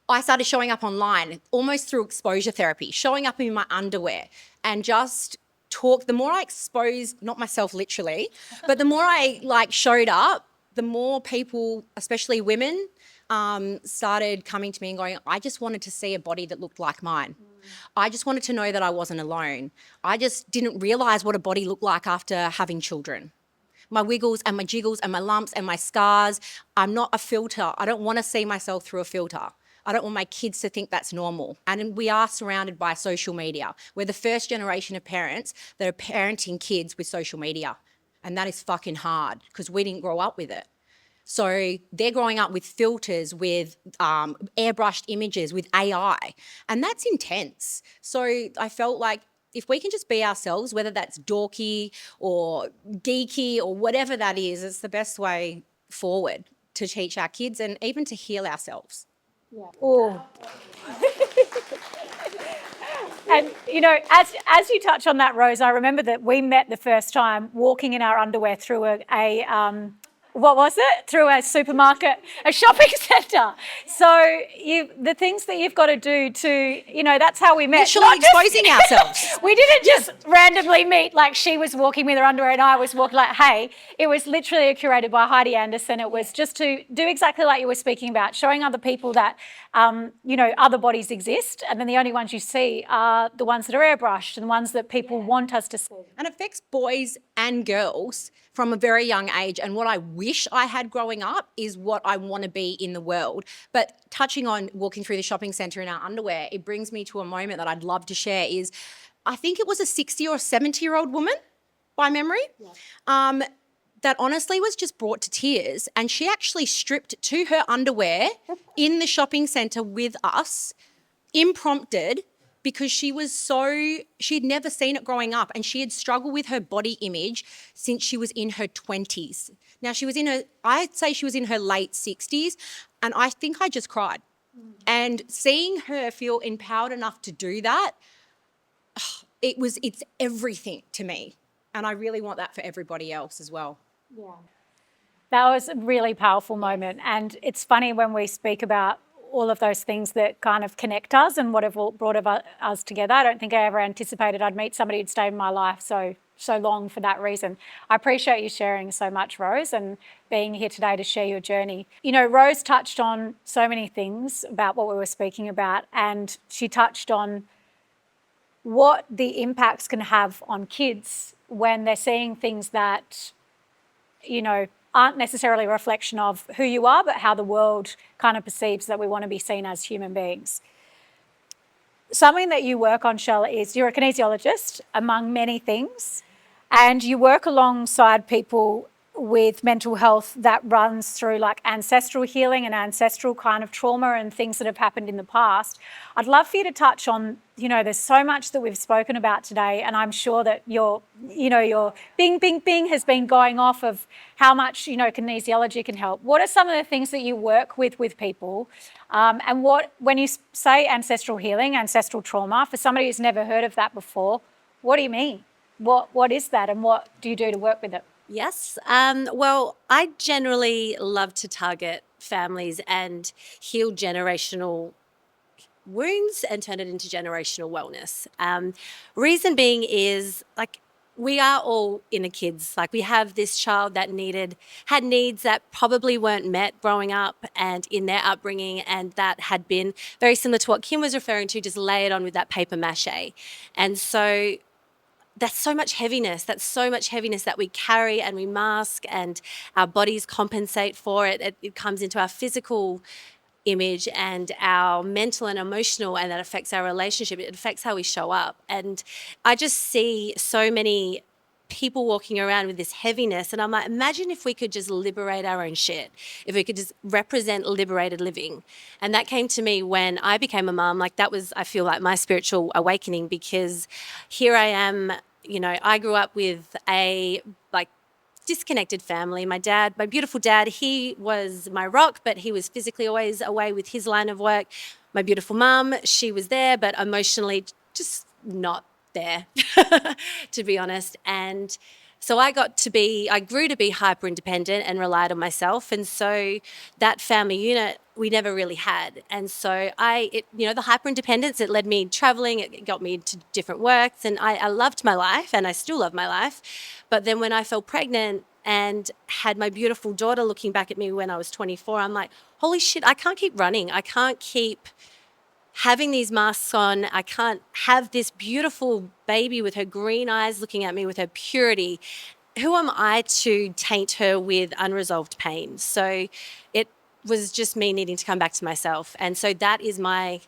I started showing up online almost through exposure therapy, showing up in my underwear and just talk. The more I exposed, not myself literally, but the more I showed up, the more people, especially women, started coming to me and going, I just wanted to see a body that looked like mine. I just wanted to know that I wasn't alone. I just didn't realise what a body looked like after having children. My wiggles and my jiggles and my lumps and my scars, I'm not a filter. I don't want to see myself through a filter. I don't want my kids to think that's normal. And we are surrounded by social media. We're the first generation of parents that are parenting kids with social media. And that is fucking hard, because we didn't grow up with it. So they're growing up with filters, with airbrushed images, with AI, and that's intense. So I felt like if we can just be ourselves, whether that's dorky or geeky or whatever that is, it's the best way forward to teach our kids and even to heal ourselves. Yeah. Oh. And, you know, as you touch on that, Rose, I remember that we met the first time walking in our underwear through what was it? Through a supermarket, a shopping centre. So the things that you've got to do to, you know, that's how we met. Literally exposing ourselves. We didn't just randomly meet like she was walking with her underwear and I was walking like, hey, it was literally curated by Heidi Anderson. It was just to do exactly like you were speaking about, showing other people that, you know, other bodies exist. And then the only ones you see are the ones that are airbrushed and the ones that people want us to see. And it affects boys and girls from a very young age. And what I wish I had growing up is what I want to be in the world. But touching on walking through the shopping centre in our underwear, it brings me to a moment that I'd love to share is, I think it was a 60 or 70-year-old woman by memory, that honestly was just brought to tears. And she actually stripped to her underwear in the shopping centre with us, impromptu, because she'd never seen it growing up and she had struggled with her body image since she was in her 20s. Now I'd say she was in her late 60s, and I think I just cried. And seeing her feel empowered enough to do that, it's everything to me. And I really want that for everybody else as well. Yeah. That was a really powerful moment. And it's funny when we speak about all of those things that kind of connect us and what have brought us together. I don't think I ever anticipated I'd meet somebody who'd stayed in my life so long for that reason. I appreciate you sharing so much, Rose, and being here today to share your journey. You know, Rose touched on so many things about what we were speaking about, and she touched on what the impacts can have on kids when they're seeing things that, you know, aren't necessarily a reflection of who you are, but how the world kind of perceives that we want to be seen as human beings. Something that you work on, Shell, is you're a kinesiologist, among many things, and you work alongside people with mental health that runs through like ancestral healing and ancestral kind of trauma and things that have happened in the past. I'd love for you to touch on, you know, there's so much that we've spoken about today, and I'm sure that your bing, bing, bing has been going off of how much, you know, kinesiology can help. What are some of the things that you work with people? And when you say ancestral healing, ancestral trauma, for somebody who's never heard of that before, what do you mean? What is that, and what do you do to work with it? Yes. Well, I generally love to target families and heal generational wounds and turn it into generational wellness. Reason being is, like, we are all inner kids. Like, we have this child that had needs that probably weren't met growing up and in their upbringing, and that had been very similar to what Kim was referring to, just layered on with that paper mache. And so that's so much heaviness. That's so much heaviness that we carry and we mask, and our bodies compensate for it. It comes into our physical image and our mental and emotional, and that affects our relationship. It affects how we show up. And I just see so many people walking around with this heaviness, and I'm like, imagine if we could just liberate our own shit, if we could just represent liberated living. And that came to me when I became a mum. Like, that was, I feel like, my spiritual awakening, because here I am, you know, I grew up with a disconnected family. My beautiful dad, he was my rock, but he was physically always away with his line of work. My beautiful mum, she was there, but emotionally just not there, to be honest. And so I grew to be hyper independent and relied on myself. And so that family unit we never really had. And so the hyper independence, it led me traveling, it got me to different works, and I loved my life, and I still love my life. But then when I fell pregnant and had my beautiful daughter looking back at me when I was 24, I'm like, holy shit, I can't keep running. I can't keep having these masks on. I can't have this beautiful baby with her green eyes looking at me with her purity. Who am I to taint her with unresolved pain? So it was just me needing to come back to myself. And so that is my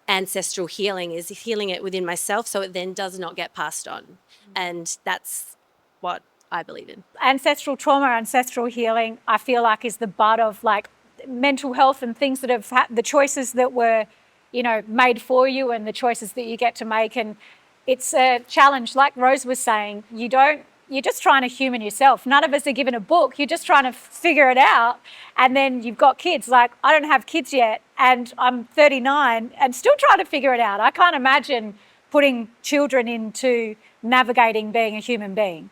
ancestral healing, is healing it within myself so it then does not get passed on. And that's what I believe in. Ancestral trauma, ancestral healing, I feel like is the butt of like mental health and things that have the choices that were, you know, made for you and the choices that you get to make. And it's a challenge. Like Rose was saying, you're just trying to human yourself. None of us are given a book. You're just trying to figure it out. And then you've got kids. Like, I don't have kids yet, and I'm 39 and still trying to figure it out. I can't imagine putting children into navigating being a human being.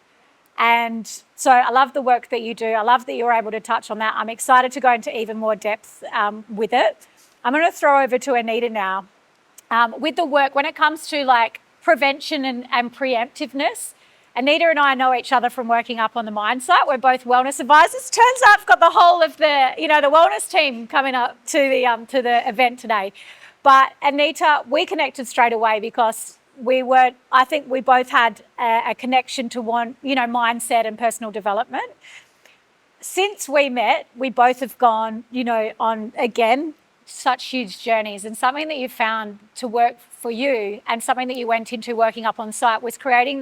And so I love the work that you do. I love that you're able to touch on that. I'm excited to go into even more depth with it. I'm going to throw over to Anita now. With the work, when it comes to like prevention and preemptiveness, Anita and I know each other from working up on the mine site. We're both wellness advisors. Turns out I've got the whole of the wellness team coming up to the event today. But Anita, we connected straight away because I think we both had a connection to mindset and personal development. Since we met, we both have gone, on, again, such huge journeys. And something that you found to work for you and something that you went into working up on site was creating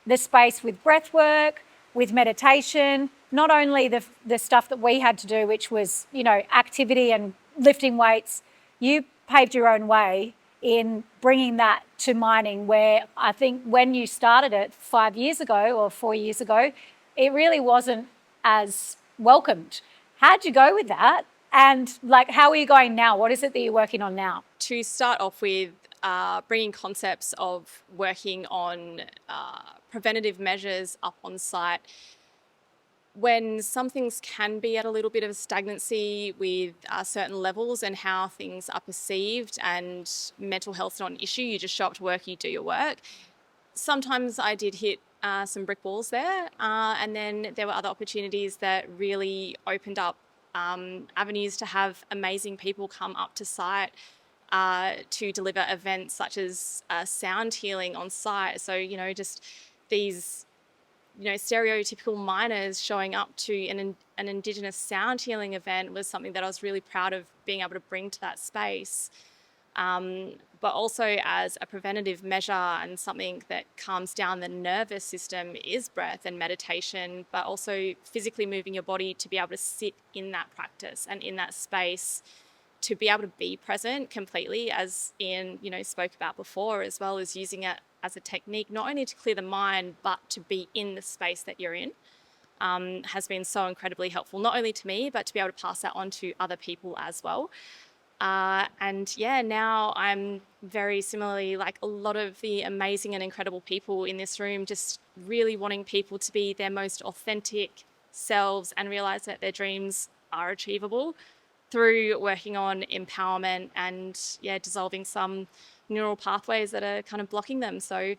the space with breath work, with meditation, not only the stuff that we had to do, which was, activity and lifting weights. You paved your own way in bringing that to mining, where I think when you started it 5 years ago or 4 years ago, it really wasn't as welcomed. How'd you go with that? And how are you going now? What is it that you're working on now? To start off with, bringing concepts of working on preventative measures up on site. When some things can be at a little bit of a stagnancy with certain levels and how things are perceived, and mental health's not an issue, you just show up to work, you do your work. Sometimes I did hit some brick walls there, and then there were other opportunities that really opened up avenues to have amazing people come up to site to deliver events such as sound healing on site. So, just these stereotypical miners showing up to an Indigenous sound healing event was something that I was really proud of being able to bring to that space. But also as a preventative measure and something that calms down the nervous system is breath and meditation, but also physically moving your body to be able to sit in that practice and in that space, to be able to be present completely, as Ian, spoke about before, as well as using it as a technique, not only to clear the mind, but to be in the space that you're in, has been so incredibly helpful, not only to me, but to be able to pass that on to other people as well. Now I'm very similarly, like a lot of the amazing and incredible people in this room, just really wanting people to be their most authentic selves and realize that their dreams are achievable through working on empowerment and dissolving some neural pathways that are kind of blocking them. So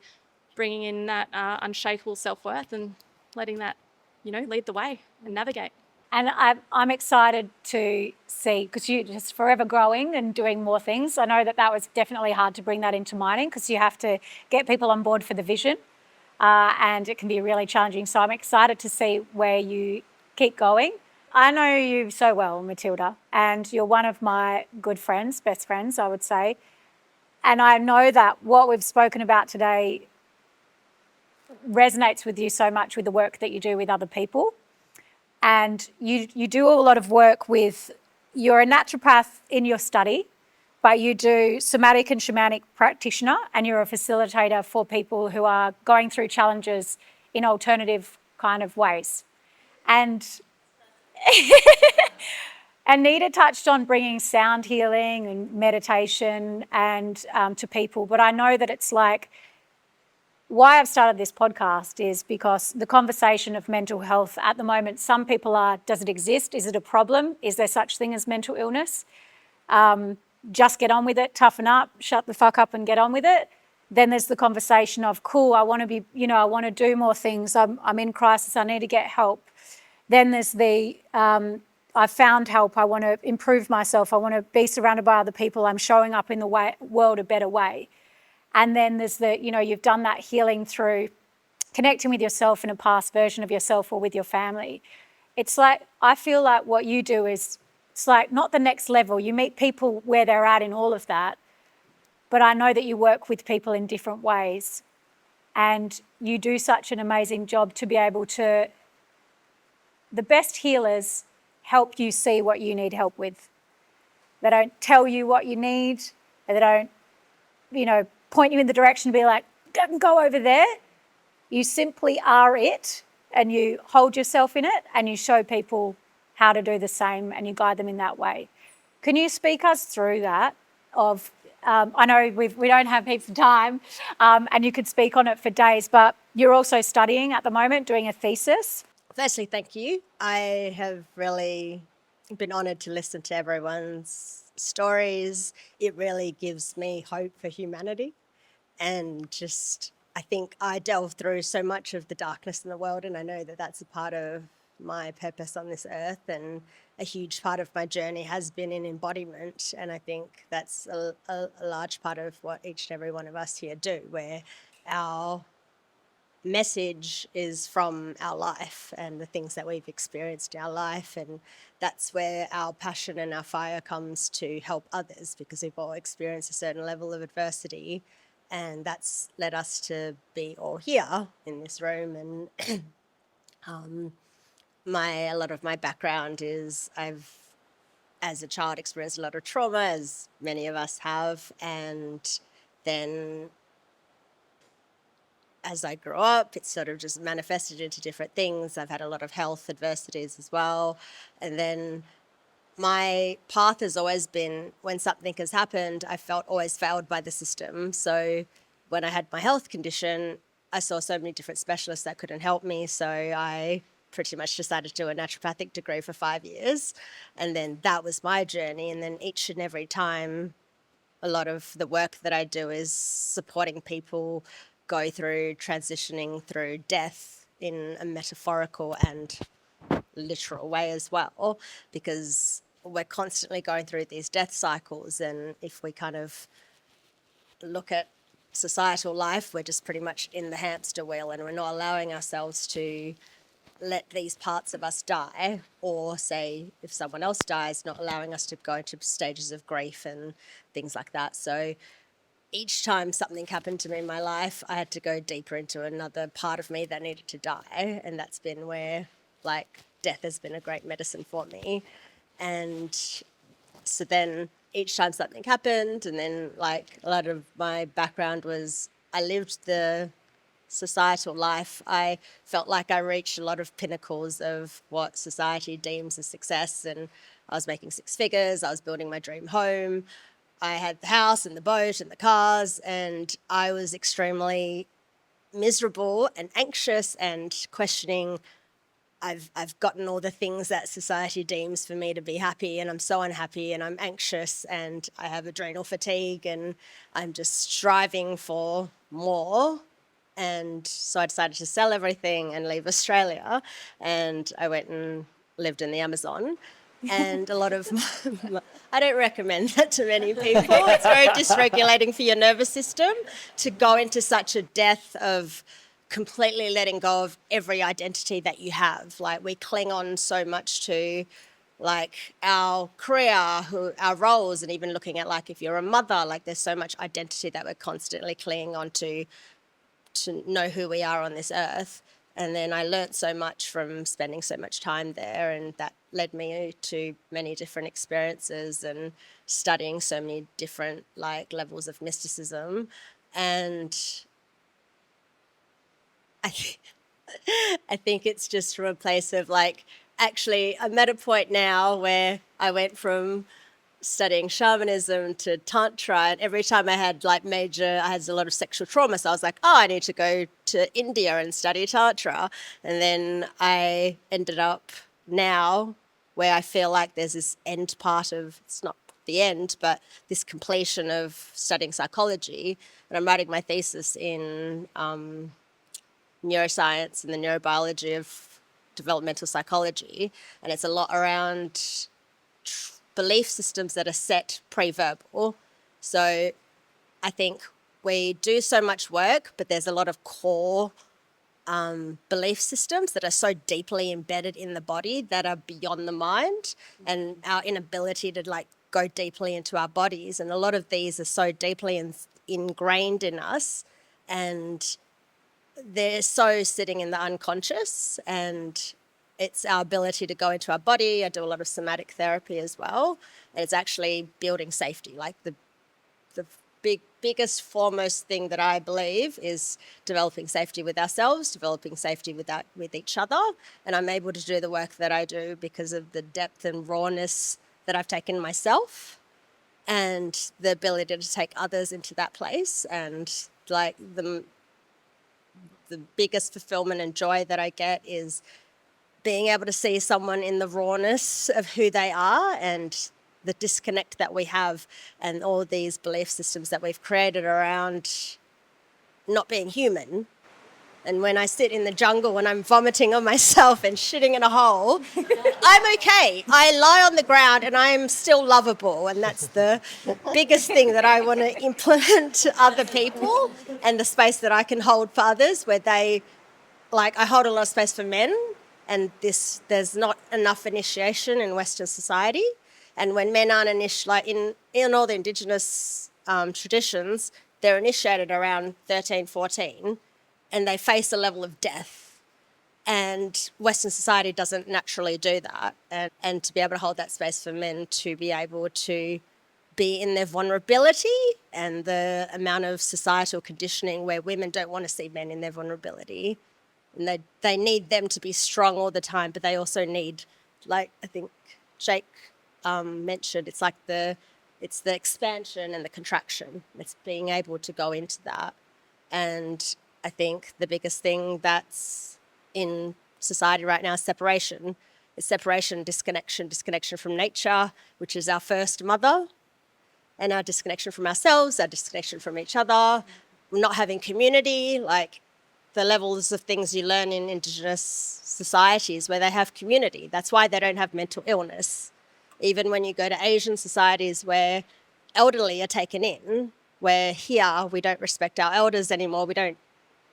bringing in that unshakable self-worth and letting that, lead the way and navigate. And I'm excited to see, because you're just forever growing and doing more things. I know that was definitely hard to bring that into mining, because you have to get people on board for the vision, and it can be really challenging. So I'm excited to see where you keep going. I know you so well, Matilda, and you're one of my good friends, best friends, I would say. And I know that what we've spoken about today resonates with you so much with the work that you do with other people. And you do a lot of work with, you're a naturopath in your study, but you do somatic and shamanic practitioner, and you're a facilitator for people who are going through challenges in alternative kind of ways. And Anita touched on bringing sound healing and meditation and to people, but I know that it's like, why I've started this podcast is because the conversation of mental health at the moment, some people are, does it exist? Is it a problem? Is there such thing as mental illness? Just get on with it, toughen up, shut the fuck up and get on with it. Then there's the conversation of, cool, I want to be, I want to do more things. I'm in crisis, I need to get help. Then there's the, I found help, I want to improve myself, I want to be surrounded by other people, I'm showing up in the world a better way. And then there's the, you've done that healing through connecting with yourself in a past version of yourself or with your family. It's like, I feel like what you do is, it's like not the next level. You meet people where they're at in all of that, but I know that you work with people in different ways, and you do such an amazing job to be able to, the best healers help you see what you need help with. They don't tell you what you need, they don't, point you in the direction to be like, don't go over there. You simply are it, and you hold yourself in it, and you show people how to do the same, and you guide them in that way. Can you speak us through that? I know we don't have heaps of time, and you could speak on it for days, but you're also studying at the moment, doing a thesis. Firstly, thank you. I have really been honoured to listen to everyone's stories. It really gives me hope for humanity. And just, I think I delve through so much of the darkness in the world, and I know that that's a part of my purpose on this earth, and a huge part of my journey has been in embodiment. And I think that's a large part of what each and every one of us here do, where our message is from our life and the things that we've experienced in our life, and that's where our passion and our fire comes to help others, because we've all experienced a certain level of adversity, and that's led us to be all here in this room. And a lot of my background is I've, as a child, experienced a lot of trauma, as many of us have, and then as I grew up, it sort of just manifested into different things. I've had a lot of health adversities as well. And then my path has always been, when something has happened, I felt always failed by the system. So when I had my health condition, I saw so many different specialists that couldn't help me. So I pretty much decided to do a naturopathic degree for 5 years. And then that was my journey. And then each and every time, a lot of the work that I do is supporting people go through transitioning through death in a metaphorical and literal way as well, because we're constantly going through these death cycles. And if we kind of look at societal life, we're just pretty much in the hamster wheel, and we're not allowing ourselves to let these parts of us die, or say if someone else dies, not allowing us to go into stages of grief and things like that. So each time something happened to me in my life, I had to go deeper into another part of me that needed to die. And that's been where, like, death has been a great medicine for me. And so then each time something happened, and then, like, a lot of my background was I lived the societal life. I felt like I reached a lot of pinnacles of what society deems as success. And I was making 6 figures. I was building my dream home. I had the house and the boat and the cars, and I was extremely miserable and anxious and questioning, I've gotten all the things that society deems for me to be happy, and I'm so unhappy, and I'm anxious, and I have adrenal fatigue, and I'm just striving for more. And so I decided to sell everything and leave Australia, and I went and lived in the Amazon. And a lot of I don't recommend that to many people. It's very dysregulating for your nervous system to go into such a depth of completely letting go of every identity that you have. Like, we cling on so much to, like, our career, our roles, and even looking at, like, if you're a mother, like, there's so much identity that we're constantly clinging on to know who we are on this earth. And then I learnt so much from spending so much time there, and that led me to many different experiences and studying so many different, like, levels of mysticism. And I think it's just from a place of, like, actually I'm at a point now where I went from studying shamanism to tantra, and every time I had, like, I had a lot of sexual trauma, so I was like, oh, I need to go to India and study tantra. And then I ended up now where I feel like there's this end part of, it's not the end, but this completion of studying psychology, and I'm writing my thesis in neuroscience and the neurobiology of developmental psychology, and it's a lot around belief systems that are set pre-verbal. So I think we do so much work, but there's a lot of core belief systems that are so deeply embedded in the body that are beyond the mind, and our inability to, like, go deeply into our bodies. And a lot of these are so deeply ingrained in us, and they're so sitting in the unconscious, and it's our ability to go into our body. I do a lot of somatic therapy as well, and it's actually building safety. Like, the biggest, foremost thing that I believe is developing safety with ourselves, developing safety with each other. And I'm able to do the work that I do because of the depth and rawness that I've taken myself and the ability to take others into that place. And like the biggest fulfillment and joy that I get is being able to see someone in the rawness of who they are and the disconnect that we have and all these belief systems that we've created around not being human. And when I sit in the jungle, when I'm vomiting on myself and shitting in a hole, I'm okay. I lie on the ground and I'm still lovable. And that's the biggest thing that I want to implement to other people, and the space that I can hold for others, where they, like, I hold a lot of space for men, and there's not enough initiation in Western society. And when men aren't like in all the Indigenous traditions, they're initiated around 13, 14, and they face a level of death. And Western society doesn't naturally do that. And to be able to hold that space for men to be able to be in their vulnerability, and the amount of societal conditioning where women don't want to see men in their vulnerability. And they need them to be strong all the time, but they also need, like I think Jake mentioned, it's the expansion and the contraction. It's being able to go into that. And I think the biggest thing that's in society right now is separation. It's separation, disconnection from nature, which is our first mother, and our disconnection from ourselves, our disconnection from each other, not having community, like the levels of things you learn in Indigenous societies where they have community. That's why they don't have mental illness. Even when you go to Asian societies where elderly are taken in, where here we don't respect our elders anymore, we don't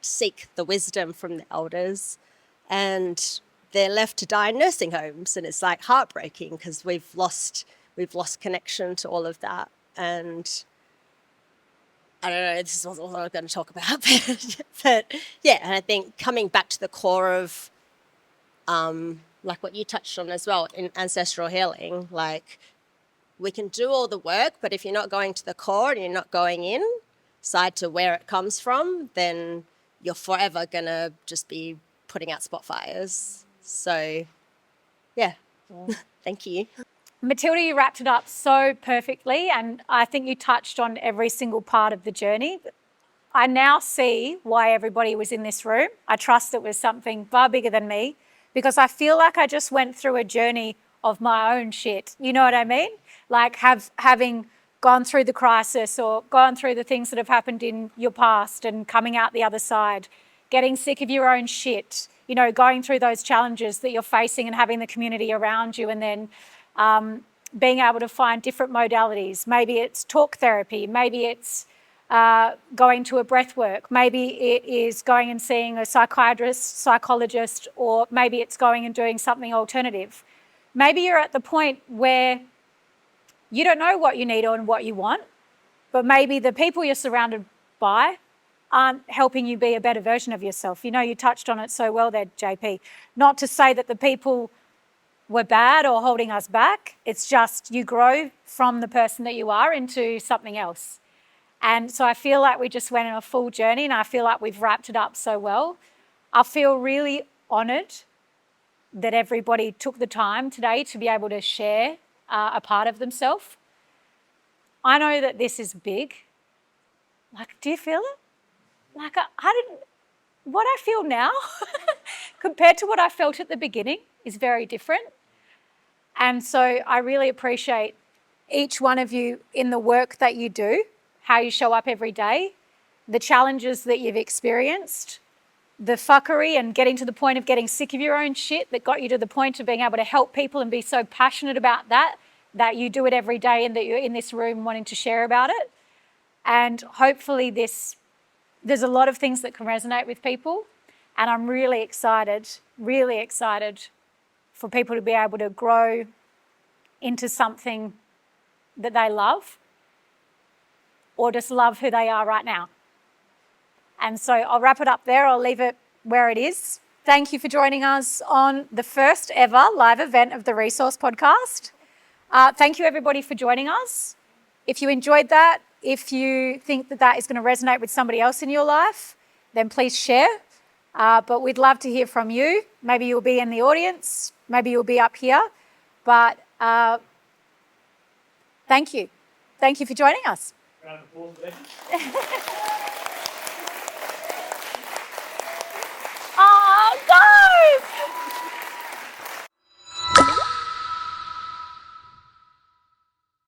seek the wisdom from the elders, and they're left to die in nursing homes, and it's like heartbreaking because we've lost connection to all of that. And I don't know, this is what I'm going to talk about, but yeah, and I think coming back to the core of like what you touched on as well in ancestral healing, like we can do all the work, but if you're not going to the core and you're not going inside to where it comes from, then you're forever going to just be putting out spot fires. So, yeah, thank you. Matilda, you wrapped it up so perfectly, and I think you touched on every single part of the journey. I now see why everybody was in this room. I trust it was something far bigger than me, because I feel like I just went through a journey of my own shit. You know what I mean? Like having gone through the crisis or gone through the things that have happened in your past and coming out the other side, getting sick of your own shit, you know, going through those challenges that you're facing and having the community around you, and then being able to find different modalities. Maybe it's talk therapy, maybe it's going to a breath work, maybe it is going and seeing a psychiatrist, psychologist, or maybe it's going and doing something alternative. Maybe you're at the point where you don't know what you need or what you want, but maybe the people you're surrounded by aren't helping you be a better version of yourself. You know, you touched on it so well there, JP. Not to say that the people were bad or holding us back. It's just you grow from the person that you are into something else. And so I feel like we just went on a full journey, and I feel like we've wrapped it up so well. I feel really honoured that everybody took the time today to be able to share a part of themselves. I know that this is big. Like, do you feel it? Like, what I feel now compared to what I felt at the beginning is very different. And so I really appreciate each one of you in the work that you do, how you show up every day, the challenges that you've experienced, the fuckery and getting to the point of getting sick of your own shit that got you to the point of being able to help people and be so passionate about that you do it every day and that you're in this room wanting to share about it. And hopefully there's a lot of things that can resonate with people. And I'm really excited for people to be able to grow into something that they love, or just love who they are right now. And so I'll wrap it up there. I'll leave it where it is. Thank you for joining us on the first ever live event of the Resource Podcast. Thank you everybody for joining us. If you enjoyed that, If you think that that is going to resonate with somebody else in your life, then please share. But we'd love to hear from you. Maybe you'll be in the audience. Maybe you'll be up here. But thank you. Thank you for joining us. Round of applause, Becky.